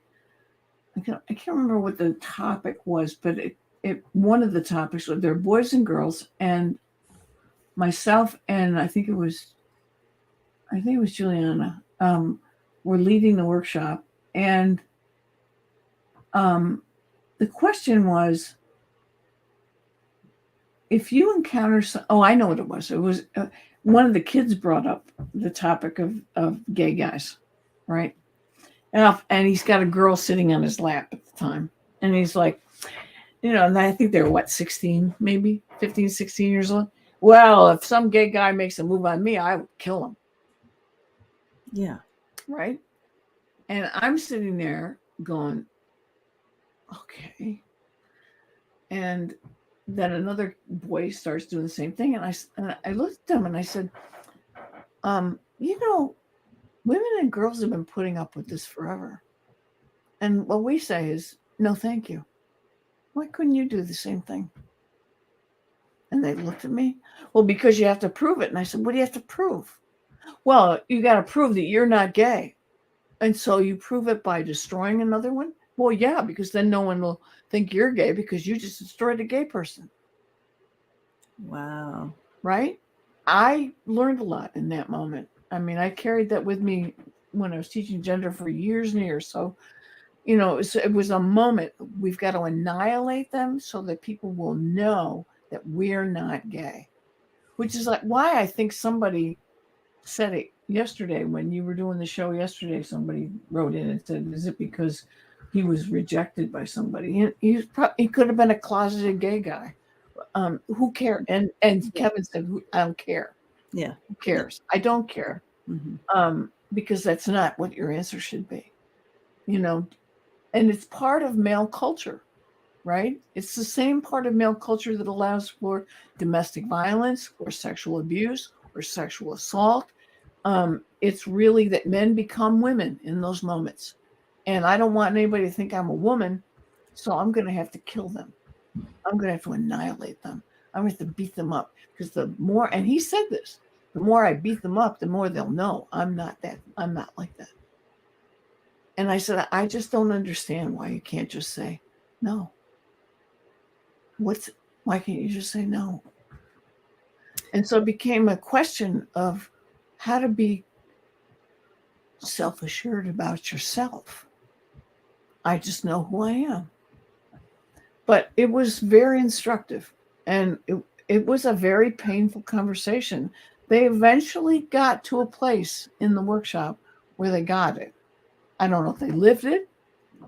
I can't remember what the topic was, but one of the topics was there were boys and girls, and myself and I think it was Juliana were leading the workshop, and the question was, if you encounter I know what it was. It was one of the kids brought up the topic of gay guys, right? And he's got a girl sitting on his lap at the time. And he's like, and I think they're 16, maybe 15, 16 years old. Well, if some gay guy makes a move on me, I would kill him. Yeah. Right. And I'm sitting there going, okay. And then another boy starts doing the same thing. And I looked at him and I said, women and girls have been putting up with this forever. And what we say is, no, thank you. Why couldn't you do the same thing? And they looked at me. Well, because you have to prove it. And I said, what do you have to prove? Well, you got to prove that you're not gay. And so you prove it by destroying another one? Well, yeah, because then no one will think you're gay because you just destroyed a gay person. Wow. Right? I learned a lot in that moment. I mean, I carried that with me when I was teaching gender for years and years. So, it was a moment. We've got to annihilate them so that people will know that we're not gay, which is like why I think somebody said it yesterday when you were doing the show yesterday. Somebody wrote in and said, is it because he was rejected by somebody? He could have been a closeted gay guy. Who cares? And Kevin said, I don't care. Yeah. Who cares? I don't care. Mm-hmm. Because that's not what your answer should be, and it's part of male culture, right? It's the same part of male culture that allows for domestic violence or sexual abuse or sexual assault. It's really that men become women in those moments. And I don't want anybody to think I'm a woman, so I'm going to have to kill them. I'm going to have to annihilate them. I'm going to have to beat them up, because the more, and he said this, the more I beat them up, the more they'll know I'm not like that. And I said, I just don't understand why you can't just say no. Why can't you just say no? And so it became a question of how to be self-assured about yourself. I just know who I am. But it was very instructive, and it was a very painful conversation. They eventually got to a place in the workshop where they got it. I don't know if they lived it,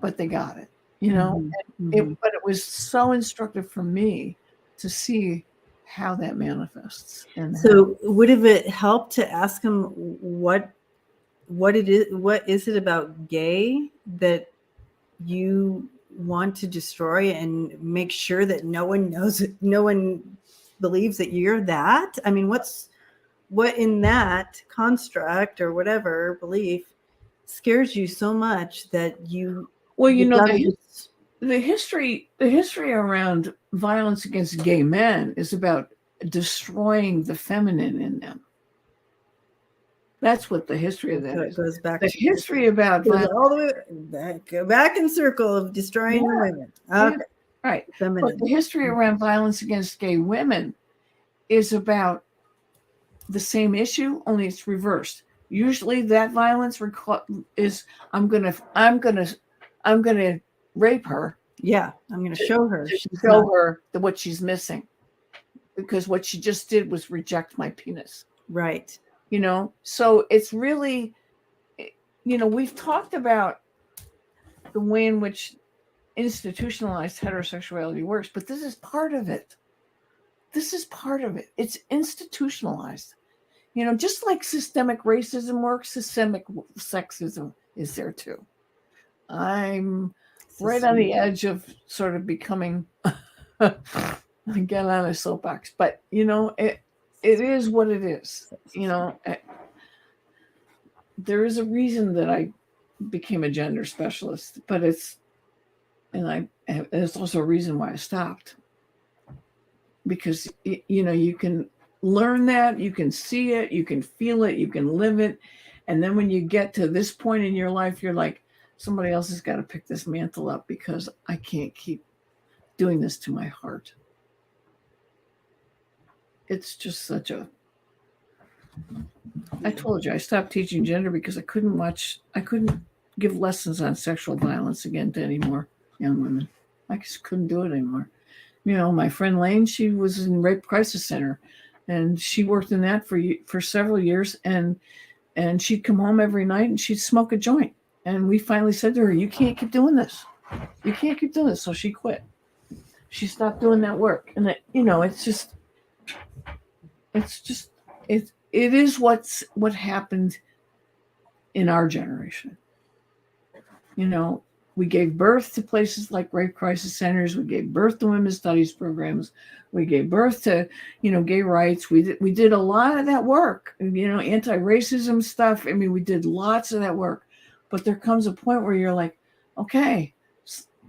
but they got it, you know. But it was so instructive for me to see how that manifests. And so would have it helped to ask him what is it about gay that you want to destroy, and make sure that no one knows it, no one believes that you're that? I mean, what in that construct or whatever belief scares you so much that you the history around violence against gay men is about destroying the feminine in them. That's what the history of that is. Goes back the history about violence. All the way back in circle of destroying the women. Okay. Yeah, right. Feminine. But the history around violence against gay women is about the same issue, only it's reversed. Usually that violence is I'm gonna rape her. Yeah, I'm gonna show her. Show her what she's missing. Because what she just did was reject my penis. Right. You know, so it's really, you know, we've talked about the way in which institutionalized heterosexuality works, but this is part of it. This is part of it. It's institutionalized. You know, just like systemic racism works, systemic sexism is there too. I'm right on the edge of sort of becoming, get on a soapbox, but you know, it is what it is. You know, there is a reason that I became a gender specialist, but there's also a reason why I stopped. Because, you know, you can learn that, you can see it, you can feel it, you can live it. And then when you get to this point in your life, you're like, somebody else has got to pick this mantle up, because I can't keep doing this to my heart. It's just such a, I told you, I stopped teaching gender because I couldn't give lessons on sexual violence again to any more young women. I just couldn't do it anymore. You know, my friend Lane, she was in Rape Crisis Center, and she worked in that for several years, and she'd come home every night and she'd smoke a joint. And we finally said to her, you can't keep doing this. You can't keep doing this. So she quit. She stopped doing that work. And you know, it is what happened in our generation. You know, we gave birth to places like rape crisis centers. We gave birth to women's studies programs. We gave birth to, you know, gay rights. We did a lot of that work, you know, anti-racism stuff. I mean, we did lots of that work. But there comes a point where you're like, okay,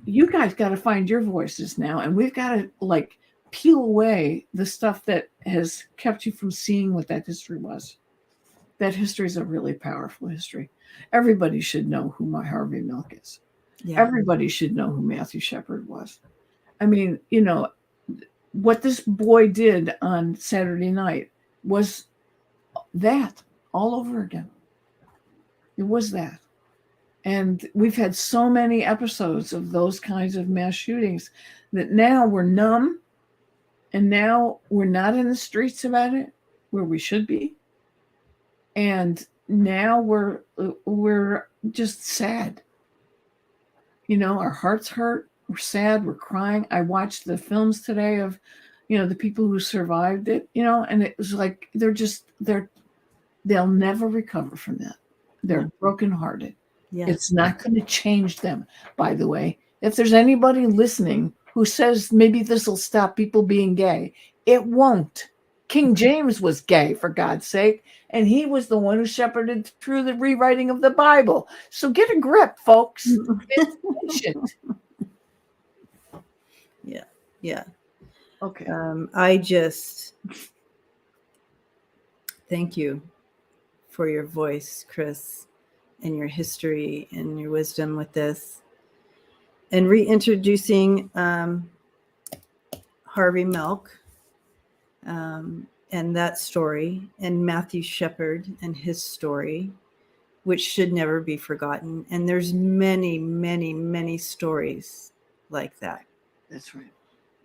you guys got to find your voices now. And we've got to like peel away the stuff that has kept you from seeing what that history was. That history is a really powerful history. Everybody should know who my Harvey Milk is. Yeah. Everybody should know who Matthew Shepard was. I mean, you know, what this boy did on Saturday night was that all over again. It was that. And we've had so many episodes of those kinds of mass shootings that now we're numb, and now we're not in the streets about it where we should be. And now we're just sad. You know, our hearts hurt. We're sad. We're crying. I watched the films today of, you know, the people who survived it, you know, and it was like, they'll never recover from that. They're brokenhearted. Yes. It's not going to change them, by the way. If there's anybody listening who says maybe this will stop people being gay. It won't. King James was gay, for God's sake, and he was the one who shepherded through the rewriting of the Bible. So get a grip, folks. It's ancient. Yeah. Okay. I just thank you for your voice, Chrys, and your history and your wisdom with this. And reintroducing Harvey Milk and that story, and Matthew Shepard and his story, which should never be forgotten. And there's many, many, many stories like that. That's right.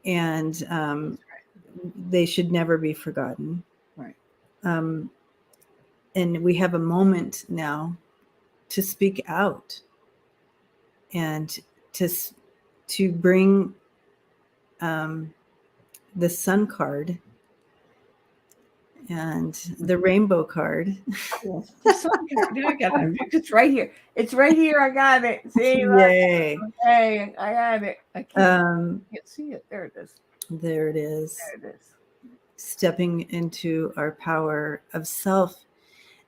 And they should never be forgotten. Right. And we have a moment now to speak out and to bring the sun card and the rainbow card. Yes. The sun card. I got it. It's right here. It's right here. I got it. See? Yay. Okay. I got it. I can't see it. There it is. There it is. There it is. Stepping into our power of self.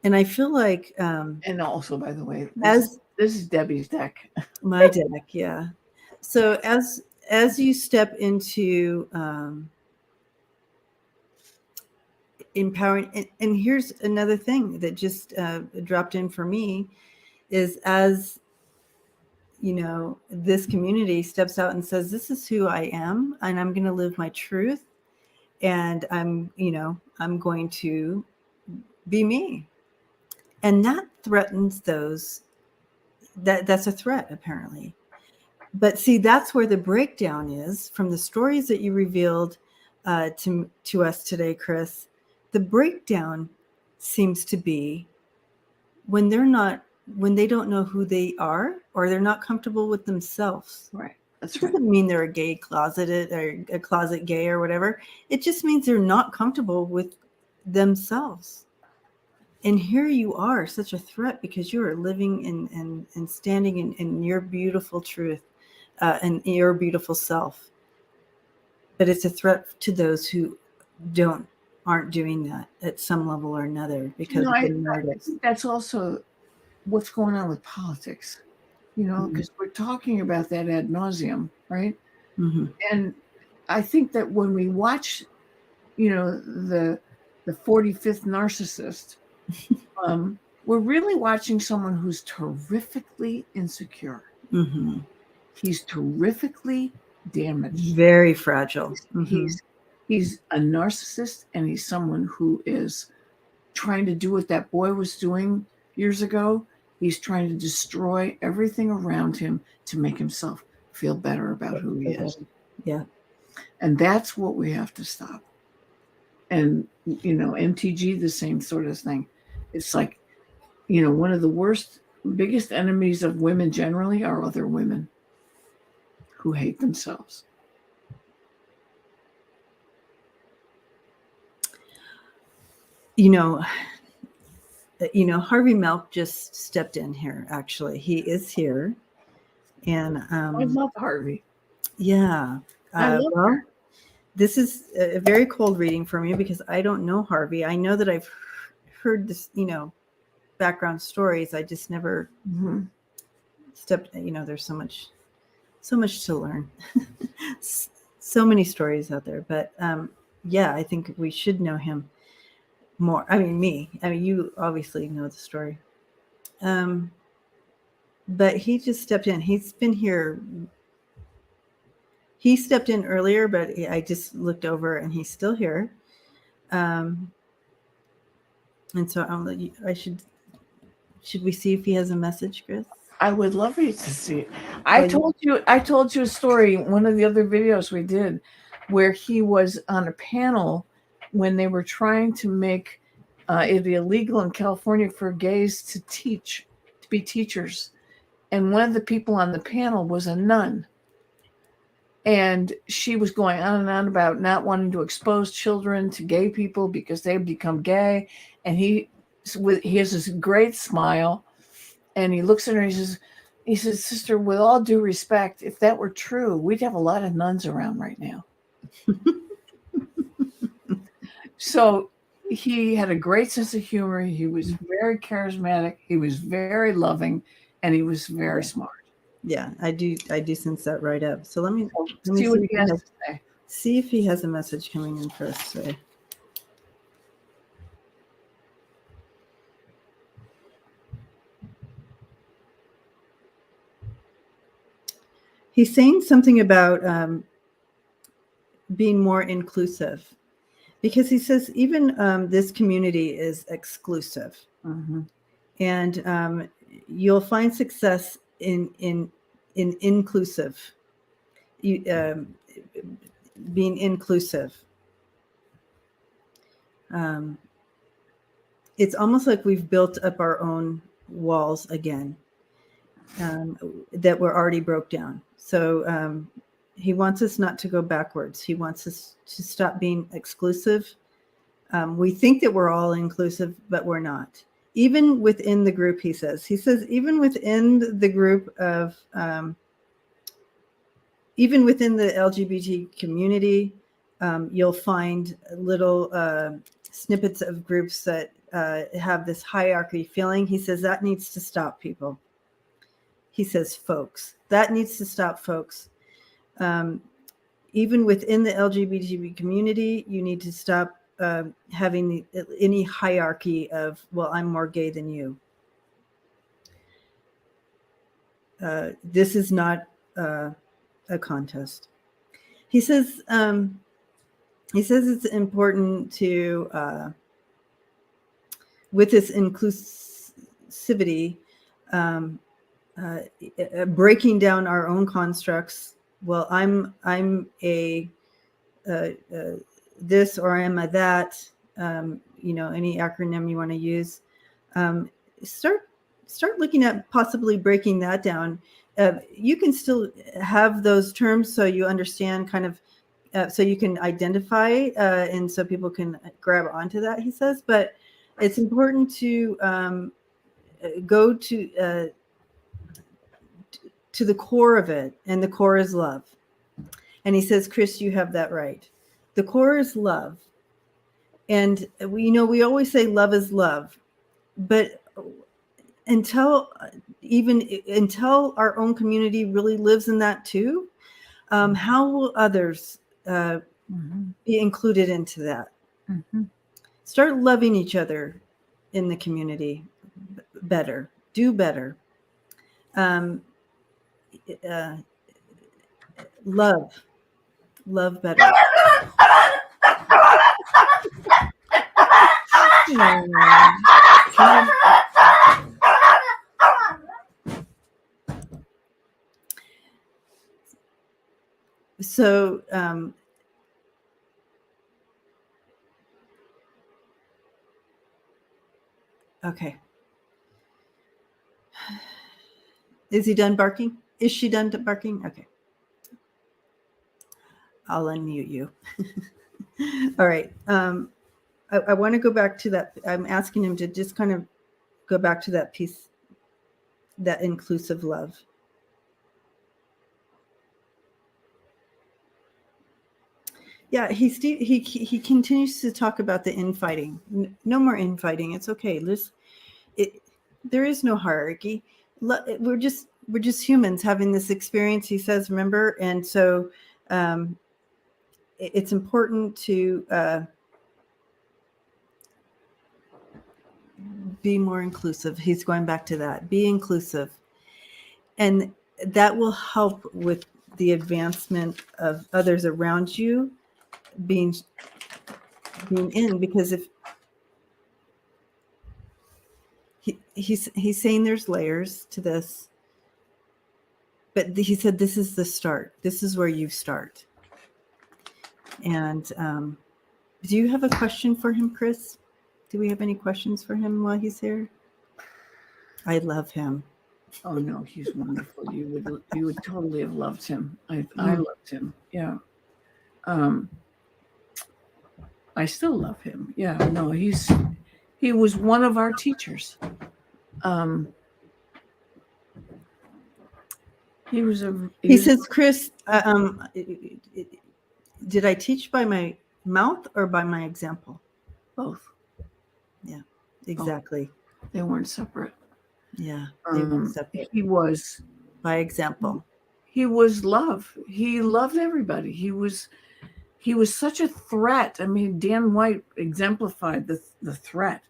And I feel like and also, by the way, this is Debbie's deck. My deck, yeah. So as you step into empowering, and here's another thing that just dropped in for me, is as you know, this community steps out and says, this is who I am, and I'm going to live my truth, and I'm going to be me. And that threatens those, that's a threat, apparently. But see, that's where the breakdown is from the stories that you revealed to us today, Chrys. The breakdown seems to be when they don't know who they are, or they're not comfortable with themselves. Right. That's It right. doesn't mean they're a gay closeted or a closet gay or whatever. It just means they're not comfortable with themselves. And here you are, such a threat, because you are living and standing in your beautiful truth and your beautiful self. But it's a threat to those who aren't doing that at some level or another, because of the narrative. That's also what's going on with politics, because we're talking about that ad nauseum, right? Mm-hmm. And I think that when we watch, the 45th narcissist, we're really watching someone who's terrifically insecure. Mm-hmm. He's terrifically damaged. Very fragile. He's a narcissist, and he's someone who is trying to do what that boy was doing years ago. He's trying to destroy everything around him to make himself feel better about who he is. Yeah. And that's what we have to stop. And, MTG, the same sort of thing. It's like, one of the biggest enemies of women generally are other women who hate themselves. Harvey Milk just stepped in here. Actually, he is here, and I love Harvey. Yeah. Well, this is a very cold reading for me, because I don't know Harvey. I know that I've heard this, background stories. I just never stepped. There's so much to learn. So many stories out there, but yeah, I think we should know him more. You obviously know the story. But he just stepped in. He's been here. He stepped in earlier, but I just looked over and he's still here. And so should we see if he has a message, Chrys? I would love you to see it. I told you a story, one of the other videos we did, where he was on a panel when they were trying to make it illegal in California for gays to be teachers. And one of the people on the panel was a nun. And she was going on and on about not wanting to expose children to gay people because they become gay. And he has this great smile, and he looks at her and he says, He said, "Sister, with all due respect, if that were true, we'd have a lot of nuns around right now." So he had a great sense of humor. He was very charismatic. He was very loving, and he was very smart. Yeah, I do sense that right up. So let me See what he has to say. See if he has a message coming in for us today. He's saying something about being more inclusive, because he says even this community is exclusive, and you'll find success in inclusive, being inclusive. It's almost like we've built up our own walls again, that were already broke down. So he wants us not to go backwards. He wants us to stop being exclusive. We think that we're all inclusive, but we're not. Even within the group, he says, even within the group of, even within the LGBT community, you'll find little snippets of groups that have this hierarchy feeling. He says that needs to stop, people. He says, folks, that needs to stop, folks. Even within the LGBT community, you need to stop having any hierarchy of, well, I'm more gay than you. This is not a contest. He says it's important to, with this inclusivity, breaking down our own constructs. Well, I'm a this, or I'm a that. Any acronym you want to use. Start looking at possibly breaking that down. You can still have those terms so you understand kind of, so you can identify, and so people can grab onto that, he says. But it's important to go to the core of it, and the core is love. And he says, Chrys, you have that right. The core is love. And we always say love is love, but until our own community really lives in that too, how will others be included into that? Start loving each other in the community better. Do better. Love better. So okay. Is he done barking? Is she done barking? Okay. I'll unmute you. All right. I want to go back to that. I'm asking him to just kind of go back to that piece, that inclusive love. Yeah, he continues to talk about the infighting. No more infighting. It's okay. There is no hierarchy. We're just humans having this experience, he says, remember? And so it's important to be more inclusive. He's going back to that. Be inclusive. And that will help with the advancement of others around you being in, because if he's saying there's layers to this, but he said this is the start. This is where you start. And do you have a question for him, Chrys? Do we have any questions for him while he's here? I love him. Oh no, he's wonderful. You would totally have loved him. I loved him. Yeah. I still love him. Yeah. No, he was one of our teachers. He was He says, Chrys, did I teach by my mouth or by my example? both. Yeah, exactly. They weren't separate. Yeah, they weren't separate. He was by example. He was love. He loved everybody. He was such a threat. I mean, Dan White exemplified the threat.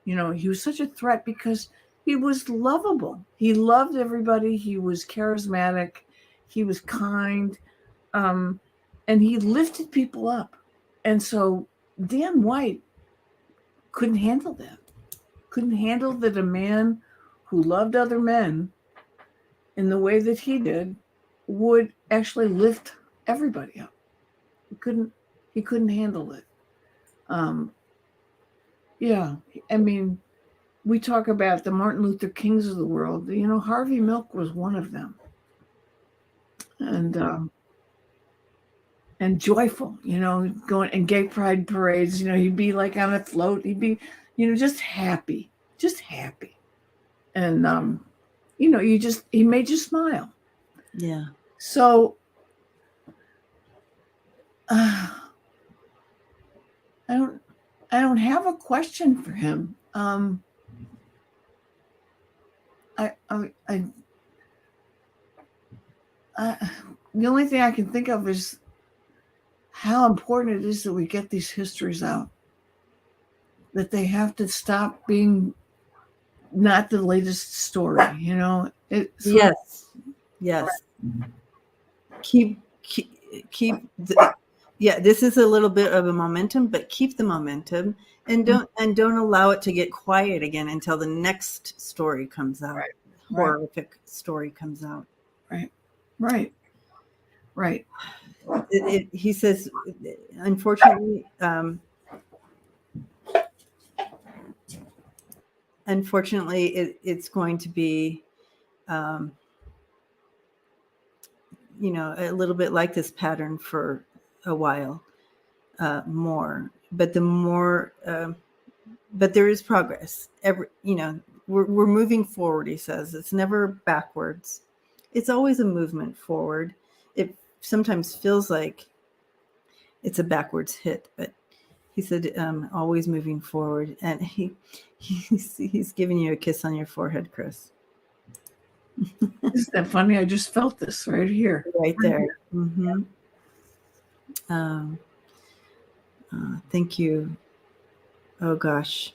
You know, he was such a threat because he was lovable. He loved everybody. He was charismatic. He was kind. And he lifted people up. And so Dan White couldn't handle that. Couldn't handle that a man who loved other men in the way that he did would actually lift everybody up. He couldn't handle it. Yeah, I mean, we talk about the Martin Luther Kings of the world. You know, Harvey Milk was one of them, and joyful. You know, going and gay pride parades. You know, he'd be like on a float. He'd be, you know, just happy, and you know, he made you smile. Yeah. So I don't have a question for him. The only thing I can think of is how important it is that we get these histories out. That they have to stop being not the latest story, you know. Yes. Keep. This is a little bit of a momentum, but keep the momentum and don't allow it to get quiet again until the next story comes out. Horrific story comes out. Right. He says, unfortunately, it's going to be, you know, a little bit like this pattern for a while more. But the more, but there is progress. You know, we're moving forward. He says it's never backwards. It's always a movement forward. It sometimes feels like it's a backwards hit, but he said always moving forward. And he's giving you a kiss on your forehead, Chrys. Isn't that funny? I just felt this right here. Right there. Mm-hmm. Thank you. Oh, gosh.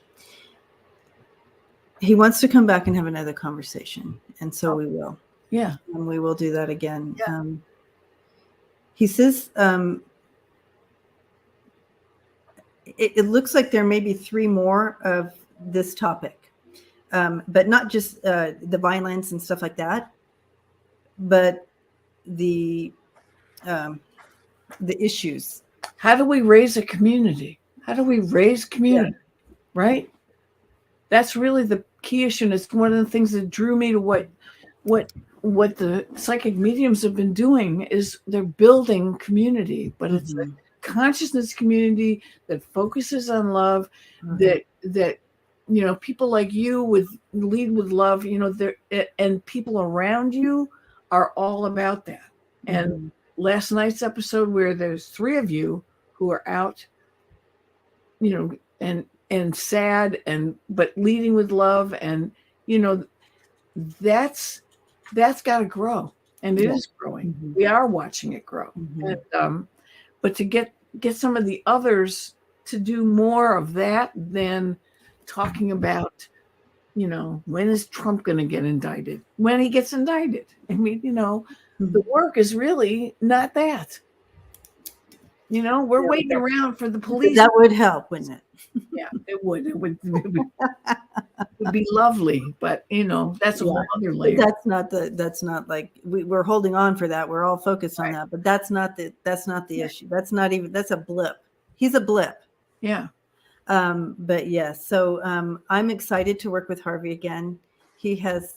He wants to come back and have another conversation. And so we will. Yeah. And we will do that again. Yeah. He says it looks like there may be 3 more of this topic, but not just the violence and stuff like that, but the issues. How do we raise a community? How do we raise community? Yeah. Right? That's really the key issue. And it's one of the things that drew me to what the psychic mediums have been doing is they're building community, but it's a consciousness community that focuses on love, that you know, people like you lead with love, you know, and people around you are all about that. And last night's episode where there's 3 of you who are out, you know, and sad but leading with love, and you know, that's got to grow, and it is growing. We are watching it grow. And, but to get some of the others to do more of that than talking about, you know, when is Trump going to get indicted? When he gets indicted. I mean, you know, the work is really not that. You know, we're waiting around for the police. That would help, wouldn't it? Yeah, it would. It would be lovely, but you know, that's a whole other layer. That's not like we're holding on for that. We're all focused on that, but that's not the issue. That's a blip. He's a blip. Yeah. But yes, so I'm excited to work with Harvey again. He has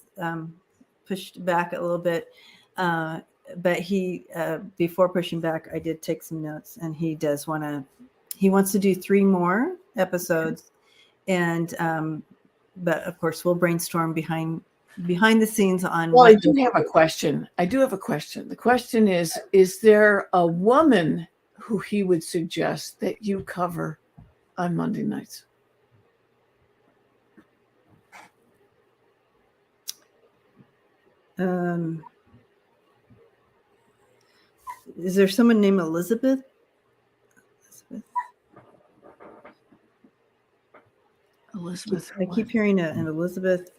pushed back a little bit, but he before pushing back, I did take some notes, and he wants to do 3 more episodes, and but of course we'll brainstorm behind behind the scenes on Well, I what. do have a question. The question is there a woman who he would suggest that you cover on Monday nights? Is there someone named Elizabeth? Elizabeth. I keep hearing an Elizabeth.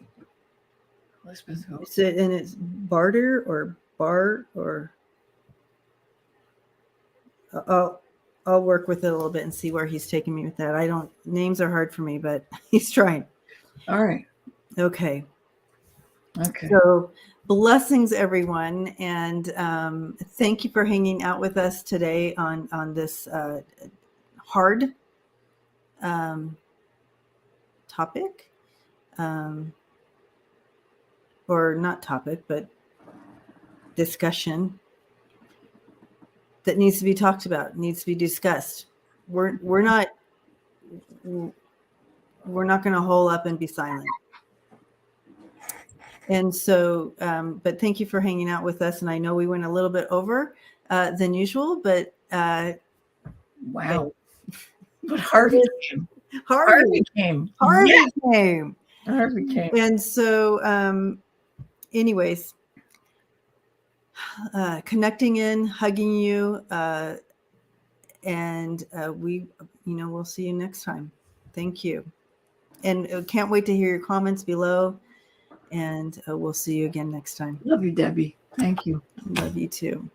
Elizabeth who? Is it, and it's Barter or Bart or I'll work with it a little bit and see where he's taking me with that. Names are hard for me, but he's trying. All right. Okay. Okay. So blessings, everyone. And thank you for hanging out with us today on this hard topic. Or not topic, but discussion that needs to be talked about, needs to be discussed. We're not going to hole up and be silent. And so, but thank you for hanging out with us. And I know we went a little bit over than usual, but wow. But Harvey came. Harvey came. Harvey Yes. came. Harvey came. And so, anyways, connecting in, hugging you, and we'll see you next time. Thank you. And can't wait to hear your comments below. And we'll see you again next time. Love you, Debbie. Thank you. Love you too.